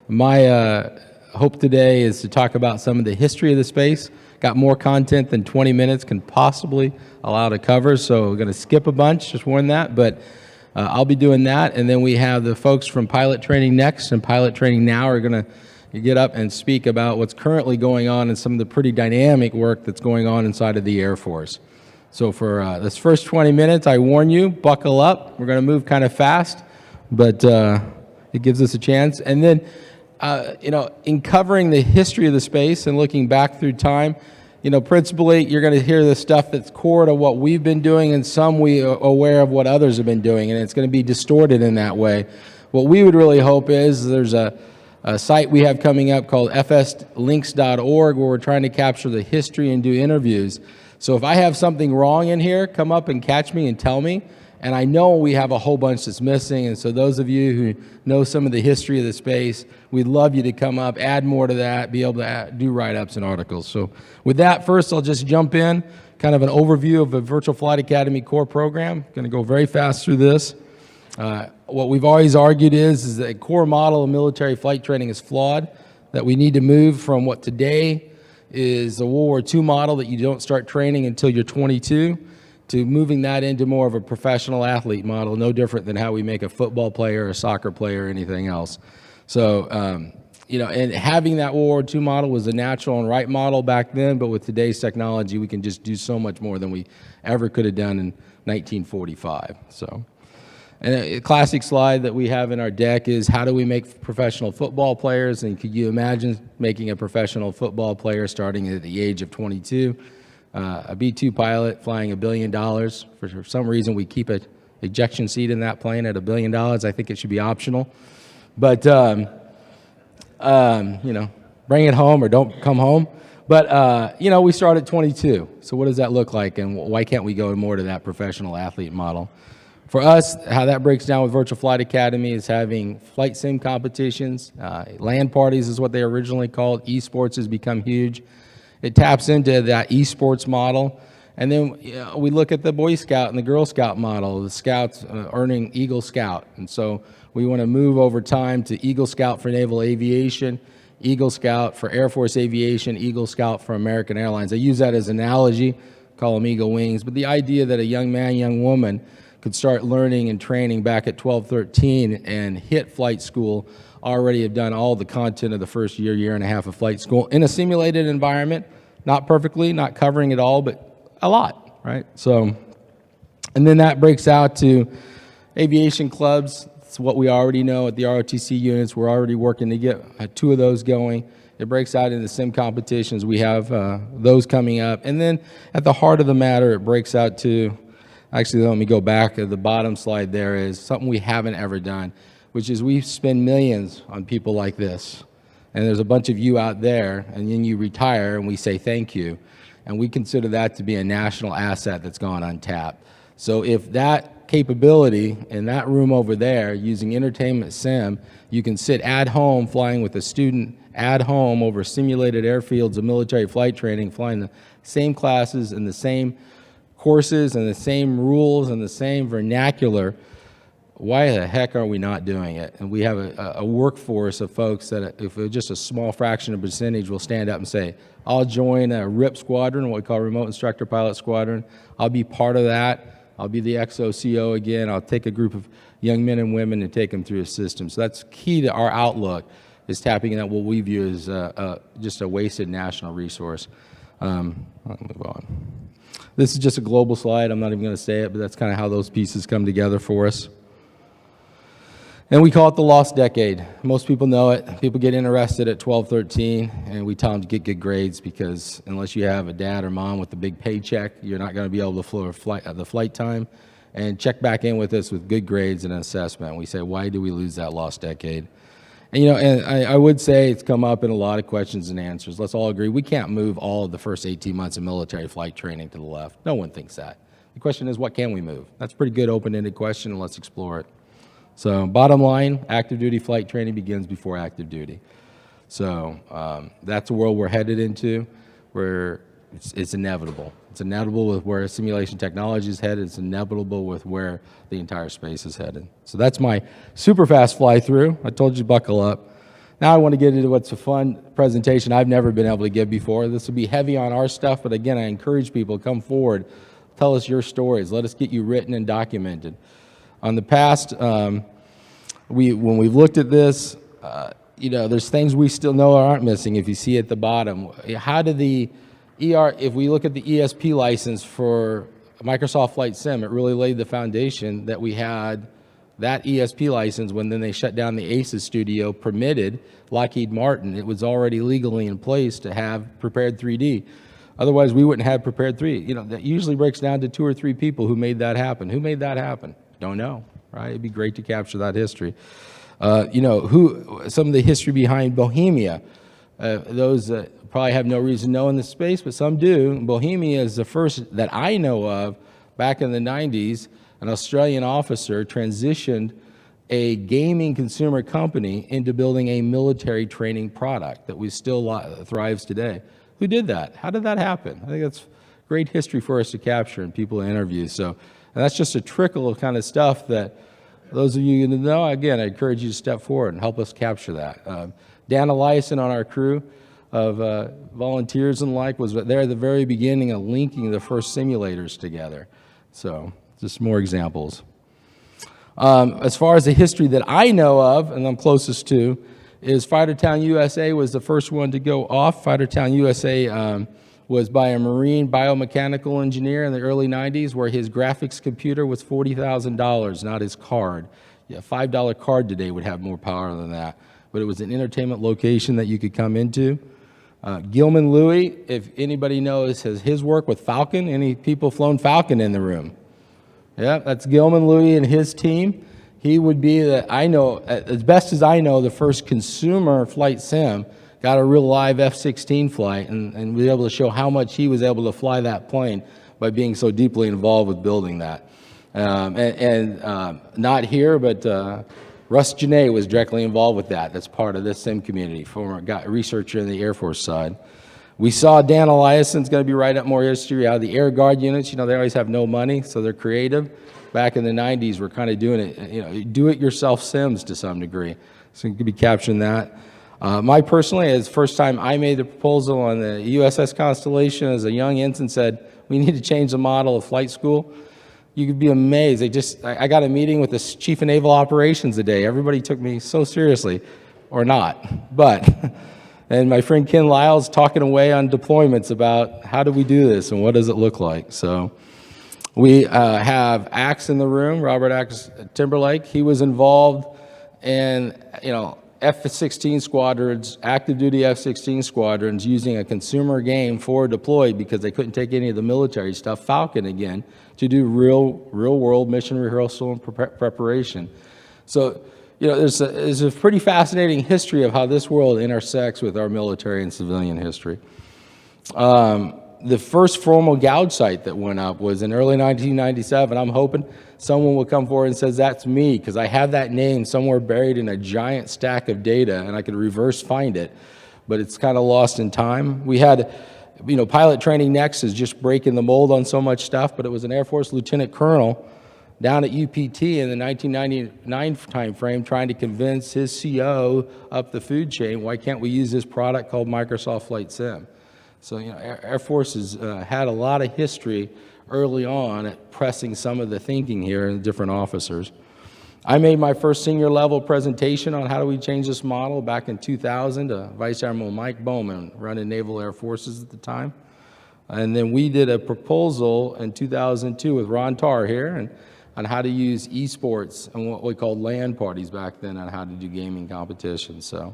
My hope today is to talk about some of the history of the space. Got more content than 20 minutes can possibly allow to cover, so we're going to skip a bunch, just warn that, but I'll be doing that. And then we have the folks from Pilot Training Next and Pilot Training Now are going to get up and speak about what's currently going on and some of the pretty dynamic work that's going on inside of the Air Force. So for this first 20 minutes, I warn you, buckle up. We're going to move kind of fast, but it gives us a chance. And then, in covering the history of the space and looking back through time, principally, you're going to hear the stuff that's core to what we've been doing, and some we are aware of what others have been doing, and it's going to be distorted in that way. What we would really hope is there's a site we have coming up called fslynx.org where we're trying to capture the history and do interviews. So if I have something wrong in here, come up and catch me and tell me. And I know we have a whole bunch that's missing, and so those of you who know some of the history of the space, we'd love you to come up, add more to that, be able to do write-ups and articles. So with that, first I'll just jump in, kind of an overview of the Virtual Flight Academy core program. Going to go very fast through this. What we've always argued is that a core model of military flight training is flawed, that we need to move from what today is a World War II model that you don't start training until you're 22, to moving that into more of a professional athlete model, no different than how we make a football player, a soccer player, or anything else. So, and having that World War II model was a natural and right model back then, but with today's technology, we can just do so much more than we ever could have done in 1945. So, and a classic slide that we have in our deck is how do we make professional football players, and could you imagine making a professional football player starting at the age of 22? A B-2 pilot flying $1 billion. For some reason, we keep an ejection seat in that plane at $1 billion. I think it should be optional. But, bring it home or don't come home. But, we start at 22. So what does that look like, and why can't we go more to that professional athlete model? For us, how that breaks down with Virtual Flight Academy is having flight sim competitions. LAN parties is what they originally called. eSports has become huge. It taps into that eSports model. And then we look at the Boy Scout and the Girl Scout model, the Scouts earning Eagle Scout. And so we want to move over time to Eagle Scout for Naval Aviation, Eagle Scout for Air Force Aviation, Eagle Scout for American Airlines. I use that as an analogy, call them Eagle Wings. But the idea that a young man, young woman could start learning and training back at 12, 13 and hit flight school, already have done all the content of the first year, year and a half of flight school in a simulated environment, not perfectly, not covering it all, but a lot, right? So, and then that breaks out to aviation clubs. It's what we already know at the ROTC units. We're already working to get 2 of those going. It breaks out into sim competitions. We have those coming up. And then at the heart of the matter, it breaks out to, actually, let me go back. At the bottom slide there is something we haven't ever done, which is we spend millions on people like this. And there's a bunch of you out there, and then you retire, and we say thank you. And we consider that to be a national asset that's gone untapped. So if that capability in that room over there, using entertainment sim, you can sit at home flying with a student at home over simulated airfields of military flight training, flying the same classes and the same courses and the same rules and the same vernacular, why the heck are we not doing it? And we have a workforce of folks that if just a small fraction of percentage will stand up and say, I'll join a RIP squadron, what we call Remote Instructor Pilot Squadron. I'll be part of that. I'll be the XOCO again. I'll take a group of young men and women and take them through a system. So that's key to our outlook, is tapping into what we view as just a wasted national resource. I'll move on. This is just a global slide. I'm not even going to say it, but that's kind of how those pieces come together for us. And we call it the lost decade. Most people know it. People get interested at 12, 13, and we tell them to get good grades because unless you have a dad or mom with a big paycheck, you're not going to be able to flow the flight time. And check back in with us with good grades and assessment. And we say, why do we lose that lost decade? And, and I would say it's come up in a lot of questions and answers. Let's all agree we can't move all of the first 18 months of military flight training to the left. No one thinks that. The question is, what can we move? That's a pretty good open-ended question, and let's explore it. So bottom line, active duty flight training begins before active duty. So that's a world we're headed into where it's inevitable. It's inevitable with where simulation technology is headed. It's inevitable with where the entire space is headed. So that's my super fast fly through. I told you buckle up. Now I want to get into what's a fun presentation I've never been able to give before. This will be heavy on our stuff, but again, I encourage people to come forward, tell us your stories. Let us get you written and documented. On the past, when we've looked at this, there's things we still know aren't missing if you see at the bottom. How did the if we look at the ESP license for Microsoft Flight Sim, it really laid the foundation that we had that ESP license when then they shut down the ACES studio permitted Lockheed Martin. It was already legally in place to have prepared 3D. Otherwise, we wouldn't have prepared 3D. That usually breaks down to 2 or 3 people who made that happen. Who made that happen? Don't know, right? It'd be great to capture that history. Some of the history behind Bohemia. Those that probably have no reason to know in this space, but some do. Bohemia is the first that I know of back in the 90s. An Australian officer transitioned a gaming consumer company into building a military training product that we still thrives today. Who did that? How did that happen? I think that's great history for us to capture and people to interview. So, and that's just a trickle of kind of stuff that those of you who know, again, I encourage you to step forward and help us capture that. Dan Eliason on our crew of volunteers and like was there at the very beginning of linking the first simulators together. So just more examples. As far as the history that I know of, and I'm closest to, is Fightertown USA was the first one to go off. Fightertown USA was by a Marine biomechanical engineer in the early 90s where his graphics computer was $40,000, not his card. Yeah, a $5 card today would have more power than that. But it was an entertainment location that you could come into. Gilman Louie, if anybody knows his work with Falcon, any people flown Falcon in the room? Yeah, that's Gilman Louie and his team. He would be, as best as I know, the first consumer flight sim, got a real live F-16 flight, and was able to show how much he was able to fly that plane by being so deeply involved with building that. Not here, but Russ Janae was directly involved with that. That's part of this sim community, former researcher in the Air Force side. We saw Dan Eliason's going to be right up more history out of the Air Guard units. They always have no money, so they're creative. Back in the 90s, we're kind of doing it, do-it-yourself sims to some degree. So you could be capturing that. Personally, as first time I made the proposal on the USS Constellation as a young ensign said, we need to change the model of flight school. You could be amazed. I got a meeting with the Chief of Naval Operations today. Everybody took me so seriously, or not, but. And my friend Ken Lyle's talking away on deployments about how do we do this and what does it look like. So we have Axe in the room, Robert Axe Timberlake. He was involved in, F-16 squadrons, active duty F-16 squadrons using a consumer game forward deployed because they couldn't take any of the military stuff, Falcon again, to do real world mission rehearsal and preparation. So, there's a pretty fascinating history of how this world intersects with our military and civilian history. The first formal gouge site that went up was in early 1997. I'm hoping someone will come forward and says, that's me, because I have that name somewhere buried in a giant stack of data, and I could reverse find it, but it's kind of lost in time. We had, Pilot Training Next is just breaking the mold on so much stuff, but it was an Air Force Lieutenant Colonel down at UPT in the 1999 timeframe trying to convince his CO up the food chain, why can't we use this product called Microsoft Flight Sim? So, Air Force has had a lot of history early on at pressing some of the thinking here in different officers. I made my first senior level presentation on how do we change this model back in 2000 to Vice Admiral Mike Bowman, running Naval Air Forces at the time. And then we did a proposal in 2002 with Ron Tarr here on how to use eSports and what we called LAN parties back then on how to do gaming competitions. So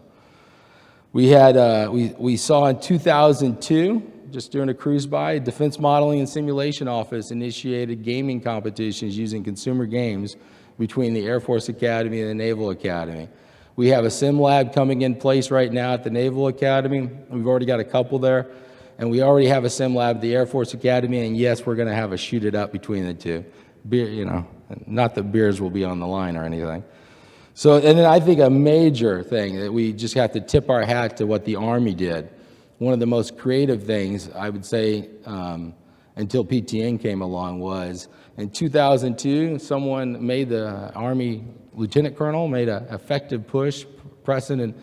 we had, we saw in 2002, just during a cruise by, Defense Modeling and Simulation Office initiated gaming competitions using consumer games between the Air Force Academy and the Naval Academy. We have a sim lab coming in place right now at the Naval Academy. We've already got a couple there. And we already have a sim lab at the Air Force Academy, and yes, we're gonna have a shoot it up between the two. Beer, not that beers will be on the line or anything. So, and then I think a major thing that we just have to tip our hat to what the Army did. One of the most creative things, I would say, until PTN came along was, in 2002, someone made the Army Lieutenant Colonel, made an effective push, pressing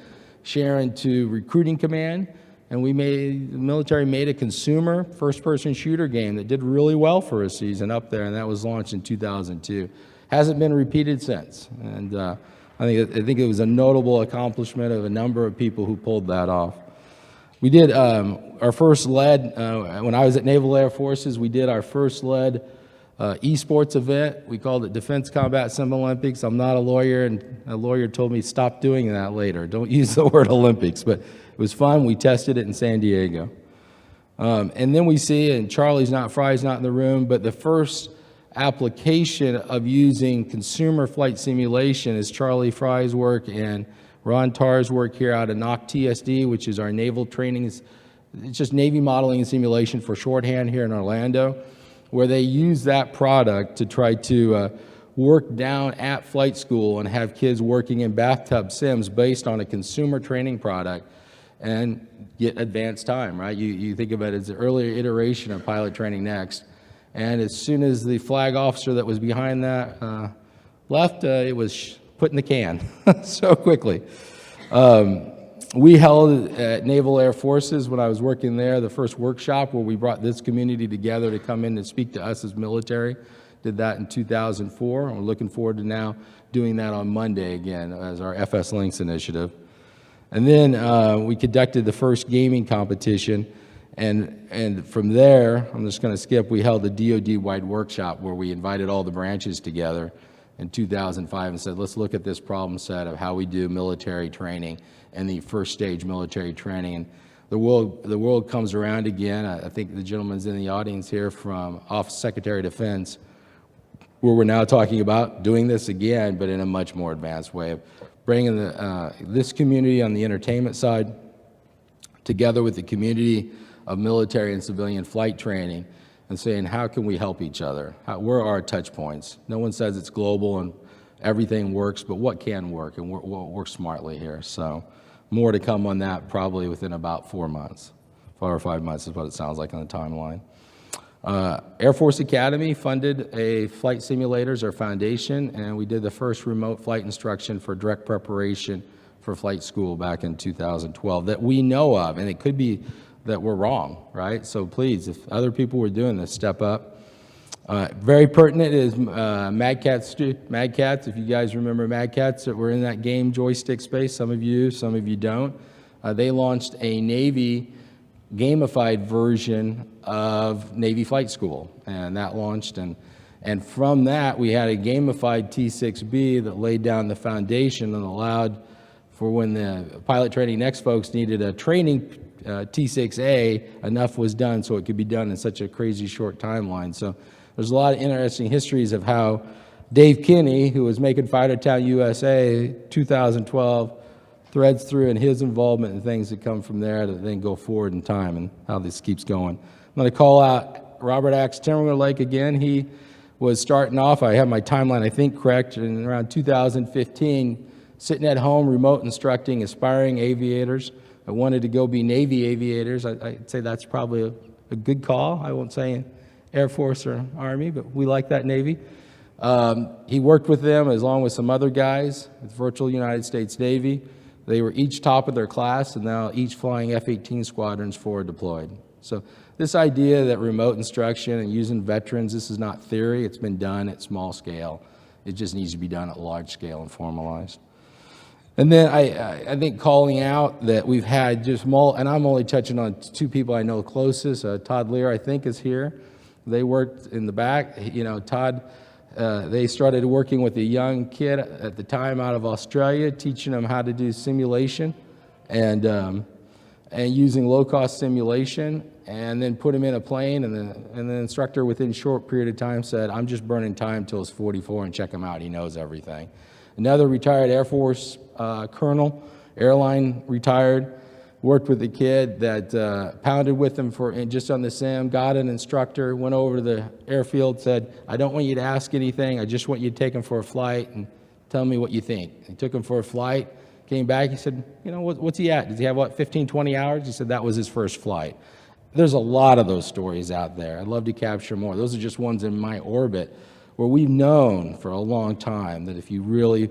Sharon to recruiting command, and the military made a consumer first-person shooter game that did really well for a season up there, and that was launched in 2002. Hasn't been repeated since, and I think it was a notable accomplishment of a number of people who pulled that off. We did our first lead, when I was at Naval Air Forces, we did our first lead eSports event. We called it Defense Combat Sim Olympics. I'm not a lawyer, and a lawyer told me stop doing that later. Don't use the word Olympics, but it was fun. We tested it in San Diego. And then we see, and Fry's not in the room, but the first application of using consumer flight simulation is Charlie Fry's work and Ron Tarr's work here out of NOC TSD, which is our naval training. It's just Navy modeling and simulation for shorthand here in Orlando, where they use that product to try to work down at flight school and have kids working in bathtub sims based on a consumer training product and get advanced time, right? You think of it as the earlier iteration of Pilot Training Next. And as soon as the flag officer that was behind that left, it was put in the can so quickly. We held at Naval Air Forces, when I was working there, the first workshop where we brought this community together to come in and speak to us as military. Did that in 2004, and we're looking forward to now doing that on Monday again as our FS Lynx initiative. And then we conducted the first gaming competition, and from there, I'm just going to skip, we held the DODwide Workshop where we invited all the branches together in 2005 and said, let's look at this problem set of how we do military training and the first stage military training. And the world comes around again. I think the gentleman's in the audience here from Office Secretary of Defense, where we're now talking about doing this again, but in a much more advanced way of bringing this community on the entertainment side together with the community of military and civilian flight training and saying, how can we help each other? Where are our touch points? No one says it's global and everything works, but what can work and what works smartly here? So more to come on that probably within about 4 months. 4 or 5 months is what it sounds like on the timeline. Air Force Academy funded a flight simulators, our foundation, and we did the first remote flight instruction for direct preparation for flight school back in 2012 that we know of, and it could be that we're wrong, right? So please, if other people were doing this, step up. Very pertinent is Mad Cats. If you guys remember Mad Cats, that were in that game joystick space, some of you don't. They launched a Navy gamified version of Navy Flight School, and that launched, and from that we had a gamified T6B that laid down the foundation and allowed for when the Pilot Training Next folks needed a training T6A, enough was done so it could be done in such a crazy short timeline. So there's a lot of interesting histories of how Dave Kinney, who was making Fightertown USA 2012, threads through and his involvement and things that come from there that then go forward in time and how this keeps going. I'm going to call out Robert Axe Timberland Lake again. He was starting off, I have my timeline I think correct, in around 2015, sitting at home remote instructing aspiring aviators. I wanted to go be Navy aviators. I'd say that's probably a good call. I won't say Air Force or Army, but we like that Navy. He worked with them along with some other guys with Virtual United States Navy. They were each top of their class and now each flying F-18 squadrons forward deployed. So this idea that remote instruction and using veterans, this is not theory, it's been done at small scale. It just needs to be done at large scale and formalized. And then I think calling out that we've had just and I'm only touching on 2 people I know closest. Todd Lear, I think, is here. They worked in the back. You know, Todd, they started working with a young kid at the time out of Australia, teaching them how to do simulation and using low-cost simulation, and then put him in a plane, and the instructor within a short period of time said, I'm just burning time till he's 44 and check him out, he knows everything. Another retired Air Force colonel, airline retired, worked with a kid that pounded with him just on the sim, got an instructor, went over to the airfield, said, I don't want you to ask anything, I just want you to take him for a flight and tell me what you think. He took him for a flight, came back, he said, you know, what's he at? Does he have, 15, 20 hours? He said that was his first flight. There's a lot of those stories out there. I'd love to capture more. Those are just ones in my orbit where we've known for a long time that if you really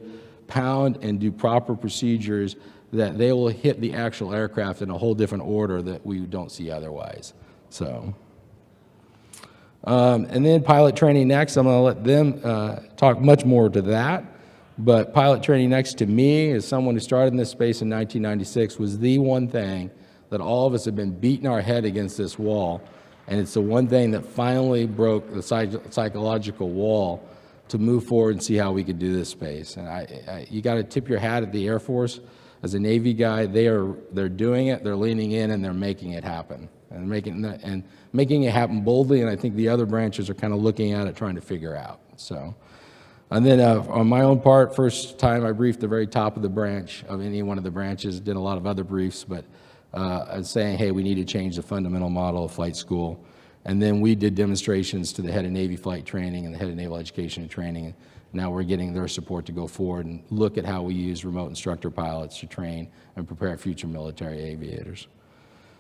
pound and do proper procedures, that they will hit the actual aircraft in a whole different order that we don't see otherwise. So, and then pilot training next, I'm gonna let them talk much more to that. But pilot training next, to me, as someone who started in this space in 1996, was the one thing that all of us have been beating our head against this wall. And it's the one thing that finally broke the psychological wall to move forward and see how we could do this space. And you got to tip your hat at the Air Force. As a Navy guy, they're doing it, they're leaning in, and they're making it happen. And making it happen boldly, and I think the other branches are kind of looking at it, trying to figure out. So, and then on my own part, first time I briefed the very top of the branch of any one of the branches, did a lot of other briefs, but saying, hey, we need to change the fundamental model of flight school. And then we did demonstrations to the head of Navy flight training and the head of naval education and training. And now we're getting their support to go forward and look at how we use remote instructor pilots to train and prepare future military aviators.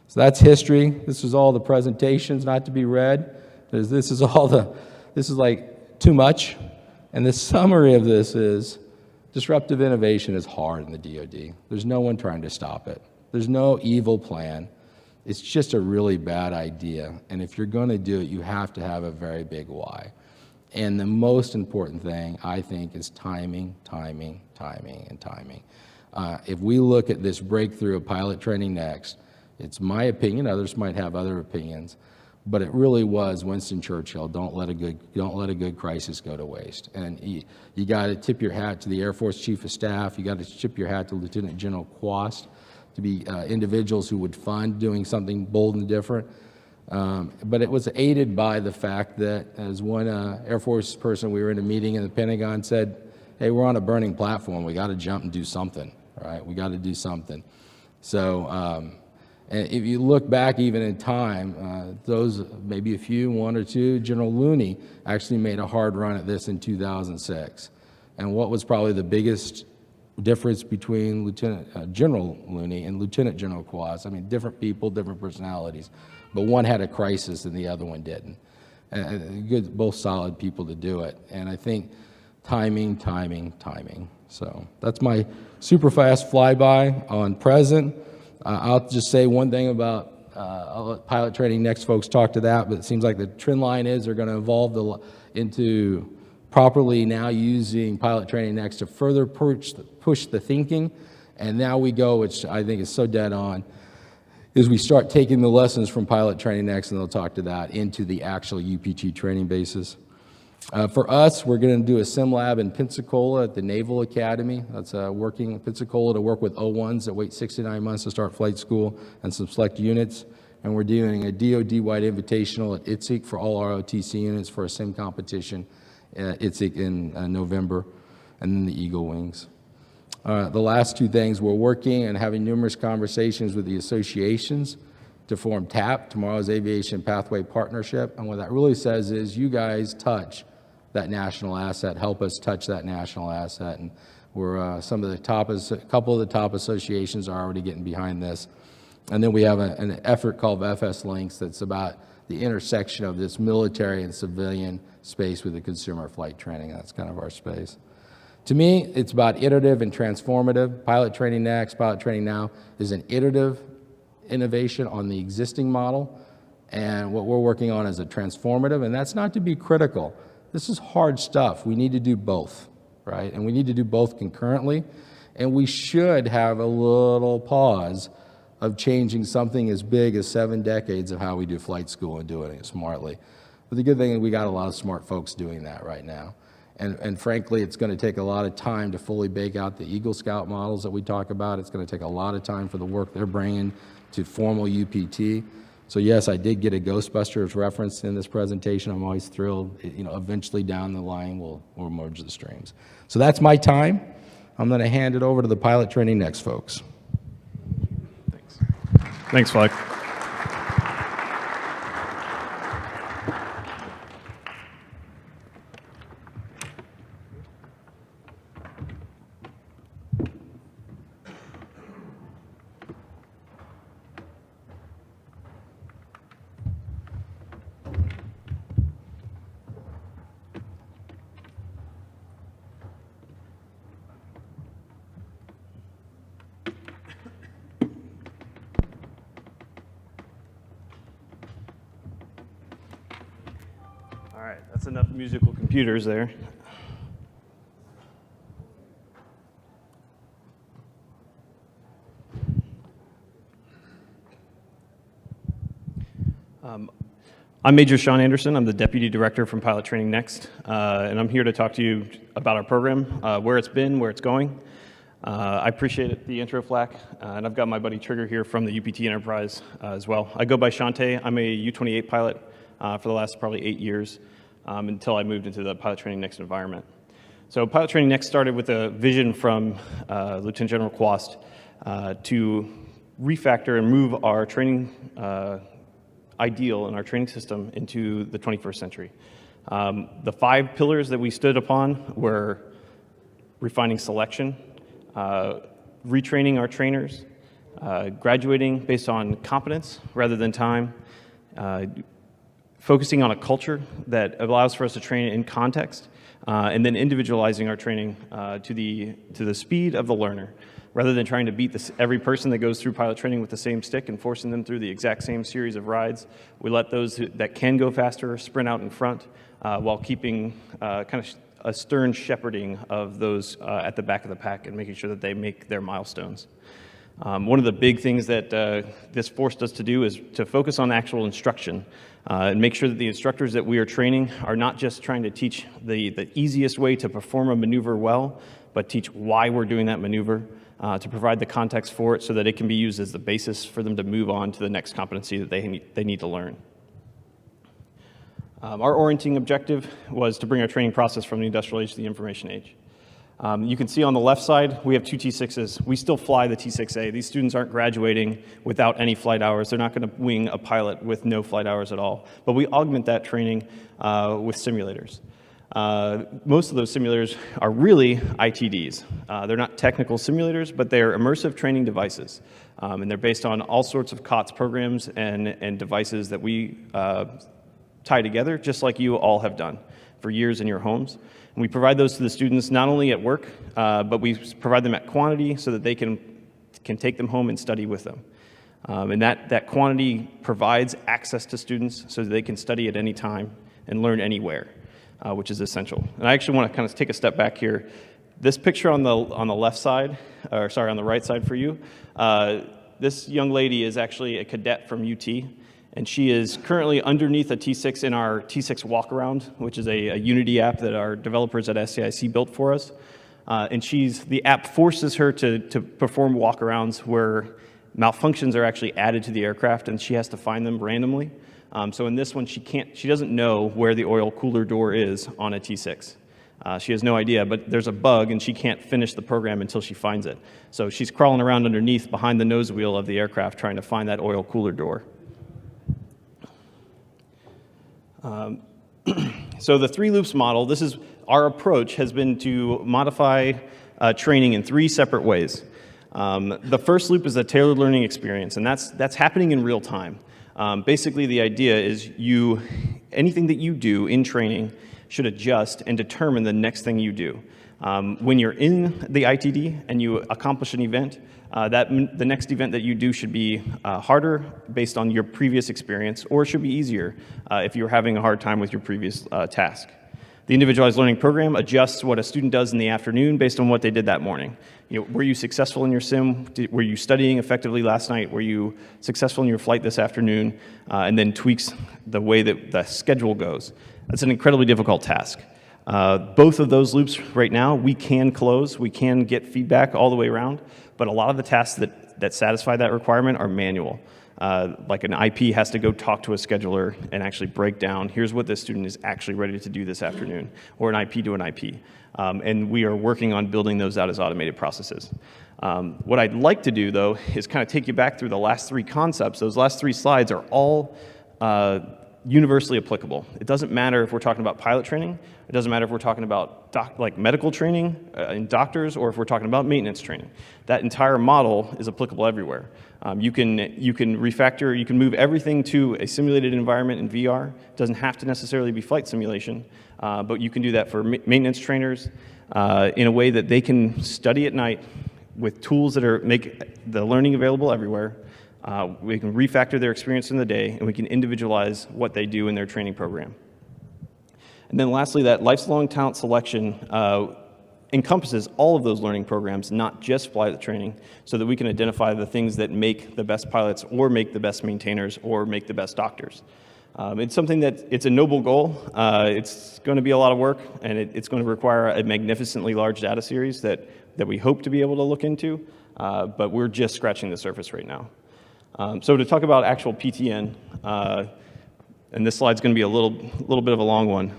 So that's history. This is all the presentations, not to be read. This is like too much. And the summary of this is disruptive innovation is hard in the DoD. There's no one trying to stop it. There's no evil plan. It's just a really bad idea. And if you're going to do it, you have to have a very big why. And the most important thing, I think, is timing, timing, timing, and timing. If we look at this breakthrough of pilot training next, it's my opinion, others might have other opinions, but it really was Winston Churchill, don't let a good crisis go to waste. And you got to tip your hat to the Air Force Chief of Staff, you got to tip your hat to Lieutenant General Quast, to be individuals who would fund doing something bold and different. But it was aided by the fact that, as one Air Force person, we were in a meeting in the Pentagon, said, hey, we're on a burning platform, we got to jump and do something, right? We got to do something. So, and if you look back even in time, those, maybe a few, one or two, General Looney actually made a hard run at this in 2006. And what was probably the biggest difference between General Looney and Lieutenant General Quast? I mean, different people, different personalities, but one had a crisis and the other one didn't. And good, both solid people to do it. And I think timing, timing, timing. So that's my super fast flyby on present. I'll just say one thing about I'll let pilot training next folks talk to that, but it seems like the trend line is they're going to evolve into properly now using pilot training next to further push the thinking. And now we go, which I think is so dead on, is we start taking the lessons from pilot training next, and they'll talk to that, into the actual UPT training basis. For us, we're going to do a sim lab in Pensacola at the Naval Academy. That's working in Pensacola to work with O1s that wait 6 to 9 months to start flight school and some select units. And we're doing a DODwide Invitational at ITSEC for all our OTC units for a sim competition at ITSEC in November, and then the Eagle Wings. The last two things, we're working and having numerous conversations with the associations to form TAP, Tomorrow's Aviation Pathway Partnership. And what that really says is you guys touch that national asset, help us touch that national asset. And we're a couple of the top associations are already getting behind this. And then we have an effort called FS Lynx that's about the intersection of this military and civilian space with the consumer flight training. That's kind of our space. To me, it's about iterative and transformative. Pilot training next, pilot training now is an iterative innovation on the existing model, and what we're working on is a transformative, and that's not to be critical. This is hard stuff. We need to do both, right? And we need to do both concurrently, and we should have a little pause of changing something as big as 7 decades of how we do flight school and doing it smartly. But the good thing is we got a lot of smart folks doing that right now. And frankly, it's going to take a lot of time to fully bake out the Eagle Scout models that we talk about. It's going to take a lot of time for the work they're bringing to formal UPT. So yes, I did get a Ghostbusters reference in this presentation. I'm always thrilled. Eventually down the line, we'll merge the streams. So that's my time. I'm going to hand it over to the pilot training next, folks. Thanks. Thanks, Fleck. All right, that's enough musical computers there. I'm Major Sean Anderson. I'm the Deputy Director from Pilot Training Next, and I'm here to talk to you about our program, where it's been, where it's going. I appreciate the intro, Flack, and I've got my buddy Trigger here from the UPT Enterprise as well. I go by Shante. I'm a U-28 pilot for the last probably 8 years until I moved into the Pilot Training Next environment. So Pilot Training Next started with a vision from Lieutenant General Quast to refactor and move our training ideal in our training system into the 21st century. The 5 pillars that we stood upon were refining selection, retraining our trainers, graduating based on competence rather than time, focusing on a culture that allows for us to train in context, and then individualizing our training to the speed of the learner. Rather than trying to beat every person that goes through pilot training with the same stick and forcing them through the exact same series of rides, we let those that can go faster sprint out in front while keeping kind of a stern shepherding of those at the back of the pack and making sure that they make their milestones. One of the big things that this forced us to do is to focus on actual instruction and make sure that the instructors that we are training are not just trying to teach the easiest way to perform a maneuver well, but teach why we're doing that maneuver, to provide the context for it so that it can be used as the basis for them to move on to the next competency that they need to learn. Our orienting objective was to bring our training process from the industrial age to the information age. You can see on the left side, we have 2 T6s. We still fly the T6A. These students aren't graduating without any flight hours. They're not going to wing a pilot with no flight hours at all. But we augment that training with simulators. Most of those simulators are really ITDs. They're not technical simulators, but they're immersive training devices. And they're based on all sorts of COTS programs and devices that we tie together, just like you all have done for years in your homes. And we provide those to the students not only at work, but we provide them at quantity so that they can take them home and study with them. And that quantity provides access to students so that they can study at any time and learn anywhere. Which is essential. And I actually want to kind of take a step back here. This picture on the left side, or sorry, on the right side for you, this young lady is actually a cadet from UT, and she is currently underneath a T6 in our T6 walkaround, which is a Unity app that our developers at SCIC built for us. And the app forces her to perform walkarounds where malfunctions are actually added to the aircraft, and she has to find them randomly. So in this one, she doesn't know where the oil cooler door is on a T6. She has no idea, but there's a bug and she can't finish the program until she finds it. So she's crawling around underneath behind the nose wheel of the aircraft trying to find that oil cooler door. So the 3 loops model, our approach has been to modify training in 3 separate ways. The first loop is a tailored learning experience, and that's happening in real time. Basically, the idea is anything that you do in training should adjust and determine the next thing you do. When you're in the ITD and you accomplish an event, the next event that you do should be harder based on your previous experience, or it should be easier if you're having a hard time with your previous task. The individualized learning program adjusts what a student does in the afternoon based on what they did that morning. Were you successful in your sim? Were you studying effectively last night? Were you successful in your flight this afternoon? And then tweaks the way that the schedule goes. That's an incredibly difficult task. Both of those loops right now, we can close. We can get feedback all the way around. But a lot of the tasks that satisfy that requirement are manual. Like an IP has to go talk to a scheduler and actually break down, here's what this student is actually ready to do this afternoon, or an IP to an IP. And we are working on building those out as automated processes. What I'd like to do, though, is kind of take you back through the last 3 concepts. Those last 3 slides are all universally applicable. It doesn't matter if we're talking about pilot training. It doesn't matter if we're talking about medical training in doctors, or if we're talking about maintenance training. That entire model is applicable everywhere. You can refactor, you can move everything to a simulated environment in VR. It doesn't have to necessarily be flight simulation, but you can do that for maintenance trainers in a way that they can study at night with tools that make the learning available everywhere. We can refactor their experience in the day, and we can individualize what they do in their training program. And then lastly, that lifelong talent selection encompasses all of those learning programs, not just pilot training, so that we can identify the things that make the best pilots or make the best maintainers or make the best doctors. It's something that, it's a noble goal. It's going to be a lot of work, and it's going to require a magnificently large data series that we hope to be able to look into, but we're just scratching the surface right now. So to talk about actual PTN, and this slide's going to be a little bit of a long one.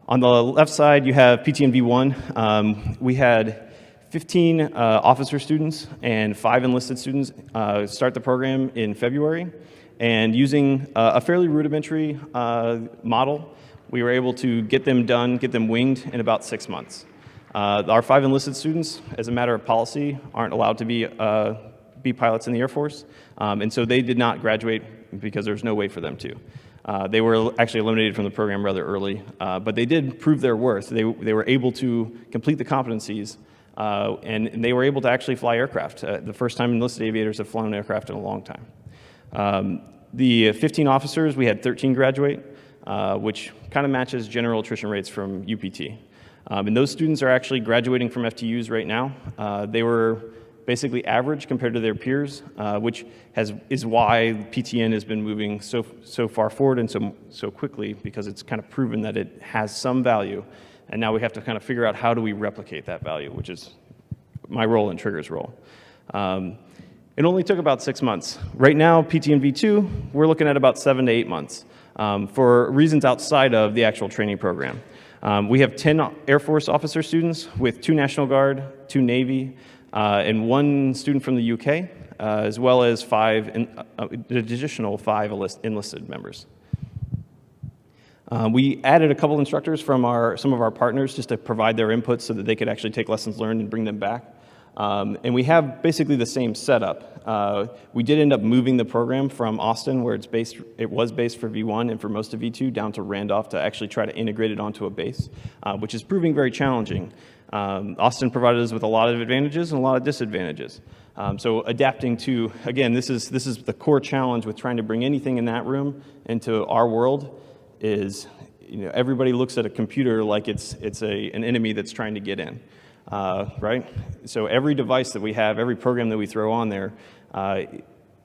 On the left side, you have PTN V1. We had 15 officer students and 5 enlisted students start the program in February. And using a fairly rudimentary model, we were able to get them done, get them winged in about 6 months. Our 5 enlisted students, as a matter of policy, aren't allowed to be pilots in the Air Force. And so they did not graduate because there's no way for them to. They were actually eliminated from the program rather early, but they did prove their worth. They were able to complete the competencies, and they were able to actually fly aircraft. The first time enlisted aviators have flown aircraft in a long time. The 15 officers, we had 13 graduate, which kind of matches general attrition rates from UPT. And those students are actually graduating from FTUs right now. They were basically average compared to their peers, which is why PTN has been moving so far forward and so quickly, because it's kind of proven that it has some value, and now we have to kind of figure out how do we replicate that value, which is my role and Trigger's role. It only took about 6 months. Right now, PTN V2, we're looking at about 7 to 8 months for reasons outside of the actual training program. We have 10 Air Force officer students with 2 National Guard, 2 Navy, and 1 student from the UK, as well as 5 additional 5 enlisted members. We added a couple instructors from some of our partners just to provide their input so that they could actually take lessons learned and bring them back. And we have basically the same setup. We did end up moving the program from Austin, where it was based for V1 and for most of V2, down to Randolph to actually try to integrate it onto a base, which is proving very challenging. Austin provided us with a lot of advantages and a lot of disadvantages. So adapting to, again, this is the core challenge with trying to bring anything in that room into our world is, everybody looks at a computer like it's an enemy that's trying to get in. Right? So every device that we have, every program that we throw on there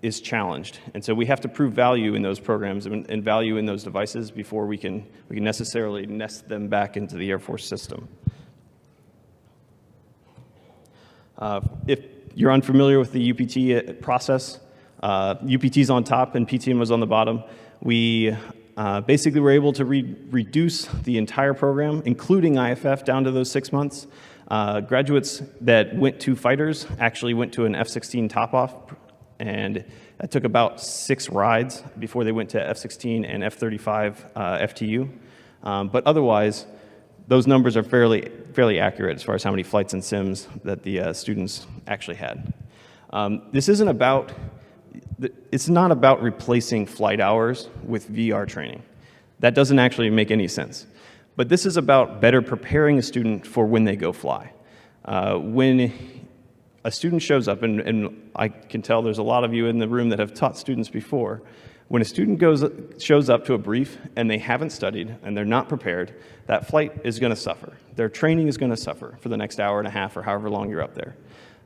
is challenged. And so we have to prove value in those programs and value in those devices before we can necessarily nest them back into the Air Force system. If you're unfamiliar with the UPT process, UPT's on top and PTN was on the bottom. We basically were able to reduce the entire program, including IFF, down to those 6 months. Graduates that went to fighters actually went to an F-16 top-off, and that took about 6 rides before they went to F-16 and F-35 FTU. But otherwise, those numbers are fairly accurate as far as how many flights and sims that the students actually had. It's not about replacing flight hours with VR training. That doesn't actually make any sense. But this is about better preparing a student for when they go fly. When a student shows up, and I can tell there's a lot of you in the room that have taught students before, when a student shows up to a brief and they haven't studied and they're not prepared, that flight is going to suffer. Their training is going to suffer for the next hour and a half or however long you're up there.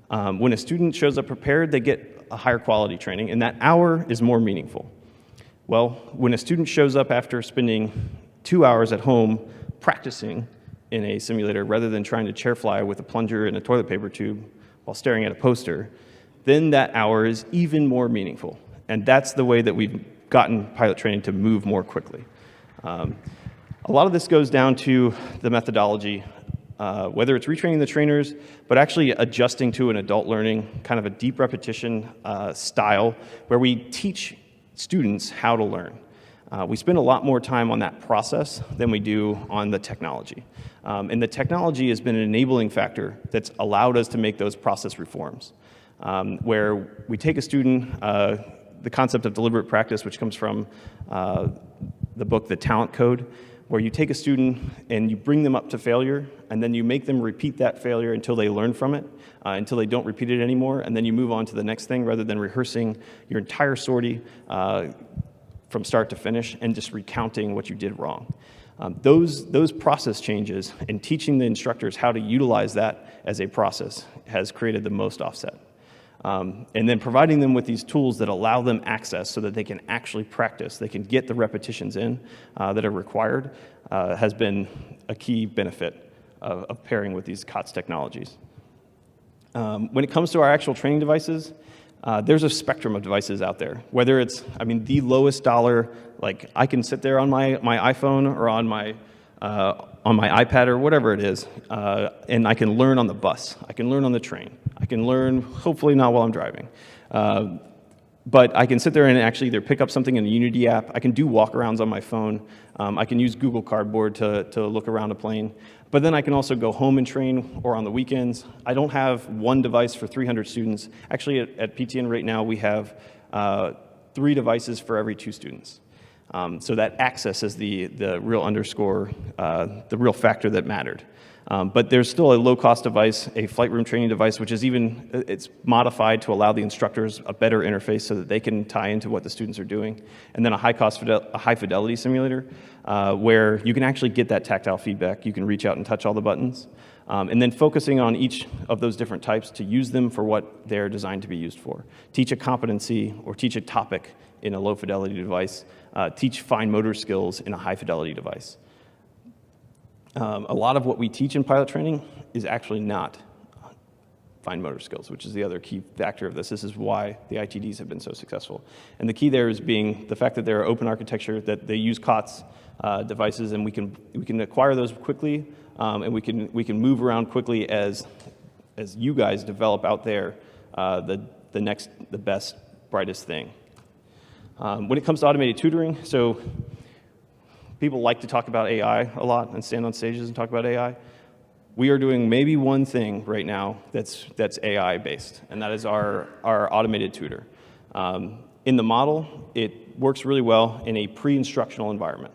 When a student shows up prepared, they get a higher quality training, and that hour is more meaningful. Well, when a student shows up after spending 2 hours at home practicing in a simulator rather than trying to chair fly with a plunger and a toilet paper tube while staring at a poster, then that hour is even more meaningful. And that's the way that we've gotten pilot training to move more quickly. A lot of this goes down to the methodology, whether it's retraining the trainers, but actually adjusting to an adult learning, kind of a deep repetition style, where we teach students how to learn. We spend a lot more time on that process than we do on the technology. And the technology has been an enabling factor that's allowed us to make those process reforms, where we take a student, the concept of deliberate practice, which comes from the book, The Talent Code, where you take a student and you bring them up to failure, and then you make them repeat that failure until they learn from it, until they don't repeat it anymore, and then you move on to the next thing rather than rehearsing your entire sortie from start to finish and just recounting what you did wrong. Those process changes and teaching the instructors how to utilize that as a process has created the most offset. And then providing them with these tools that allow them access so that they can actually practice, they can get the repetitions in that are required, has been a key benefit of pairing with these COTS technologies. When it comes to our actual training devices, there's a spectrum of devices out there. Whether it's, the lowest dollar, like I can sit there on my iPhone or on my iPad or whatever it is, and I can learn on the bus. I can learn on the train. I can learn, hopefully not while I'm driving. But I can sit there and actually either pick up something in the Unity app. I can do walkarounds on my phone. I can use Google Cardboard to look around a plane. But then I can also go home and train or on the weekends. I don't have one device for 300 students. Actually, at PTN right now, we have 3 devices for every 2 students. So that access is the real underscore, the real factor that mattered. But there's still a low-cost device, a flight room training device, which is it's modified to allow the instructors a better interface so that they can tie into what the students are doing. And then a high-fidelity simulator, where you can actually get that tactile feedback. You can reach out and touch all the buttons. And then focusing on each of those different types to use them for what they're designed to be used for. Teach a competency or teach a topic in a low-fidelity device. Teach fine motor skills in a high-fidelity device. A lot of what we teach in pilot training is actually not fine motor skills, which is the other key factor of this. This is why the ITDs have been so successful. And the key there is being the fact that they're open architecture, that they use COTS devices, and we can acquire those quickly, and we can move around quickly as you guys develop out there the best, brightest thing. When it comes to automated tutoring, so people like to talk about AI a lot and stand on stages and talk about AI. We are doing maybe one thing right now that's AI based, and that is our automated tutor. In the model, it works really well in a pre-instructional environment.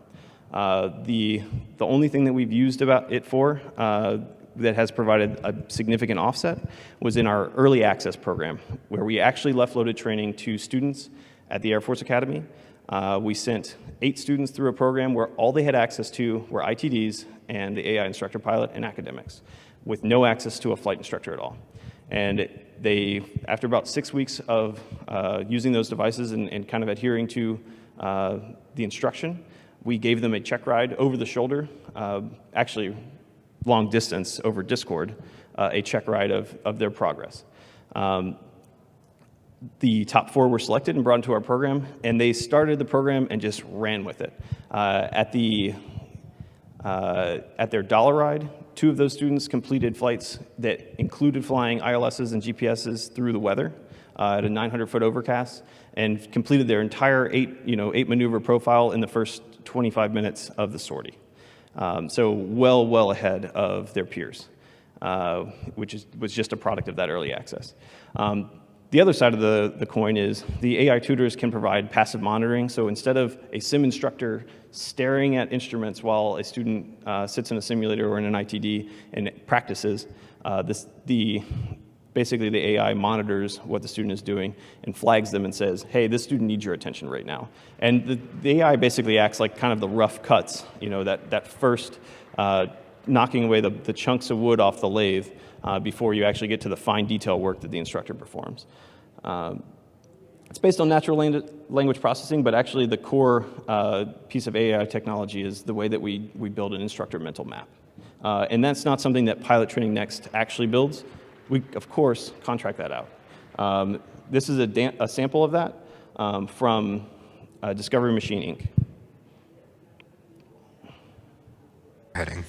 The only thing that we've used about it for that has provided a significant offset was in our early access program, where we actually left-loaded training to students at the Air Force Academy. We sent 8 students through a program where all they had access to were ITDs and the AI instructor pilot and academics, with no access to a flight instructor at all. And after about 6 weeks of using those devices and kind of adhering to the instruction, we gave them a check ride over the shoulder, actually long distance over Discord, a check ride of their progress. The top 4 were selected and brought into our program, and they started the program and just ran with it. At their dollar ride, 2 of those students completed flights that included flying ILSs and GPSs through the weather at a 900-foot overcast, and completed their entire 8 maneuver profile in the first 25 minutes of the sortie. So well ahead of their peers, which was just a product of that early access. The other side of the coin is the AI tutors can provide passive monitoring. So instead of a sim instructor staring at instruments while a student sits in a simulator or in an ITD and practices, basically the AI monitors what the student is doing and flags them and says, hey, this student needs your attention right now. And the AI basically acts like kind of the rough cuts, that first knocking away the chunks of wood off the lathe before you actually get to the fine detail work that the instructor performs. It's based on natural language processing, but actually the core piece of AI technology is the way that we build an instructor mental map. And that's not something that Pilot Training Next actually builds. We, of course, contract that out. This is a sample of that from Discovery Machine, Inc. Heading.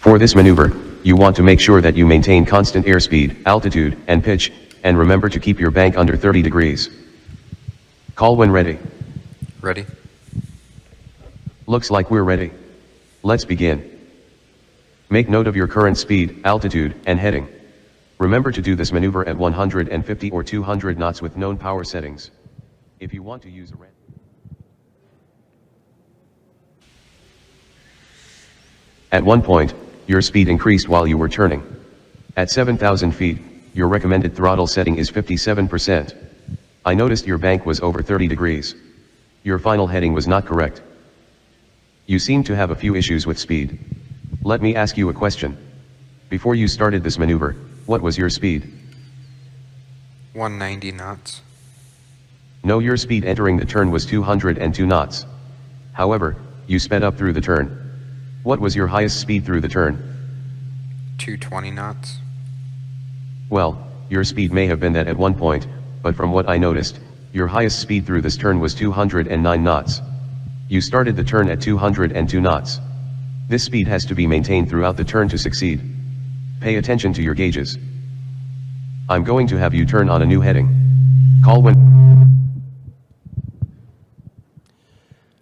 For this maneuver, you want to make sure that you maintain constant airspeed, altitude, and pitch, and remember to keep your bank under 30 degrees. Call when ready. Ready. Looks like we're ready. Let's begin. Make note of your current speed, altitude, and heading. Remember to do this maneuver at 150 or 200 knots with known power settings. If you want to use a At one point, your speed increased while you were turning. At 7,000 feet, your recommended throttle setting is 57%. I noticed your bank was over 30 degrees. Your final heading was not correct. You seem to have a few issues with speed. Let me ask you a question. Before you started this maneuver, what was your speed? 190 knots. No, your speed entering the turn was 202 knots. However, you sped up through the turn. What was your highest speed through the turn? 220 knots. Well, your speed may have been that at one point, but from what I noticed, your highest speed through this turn was 209 knots. You started the turn at 202 knots. This speed has to be maintained throughout the turn to succeed. Pay attention to your gauges. I'm going to have you turn on a new heading. Call when...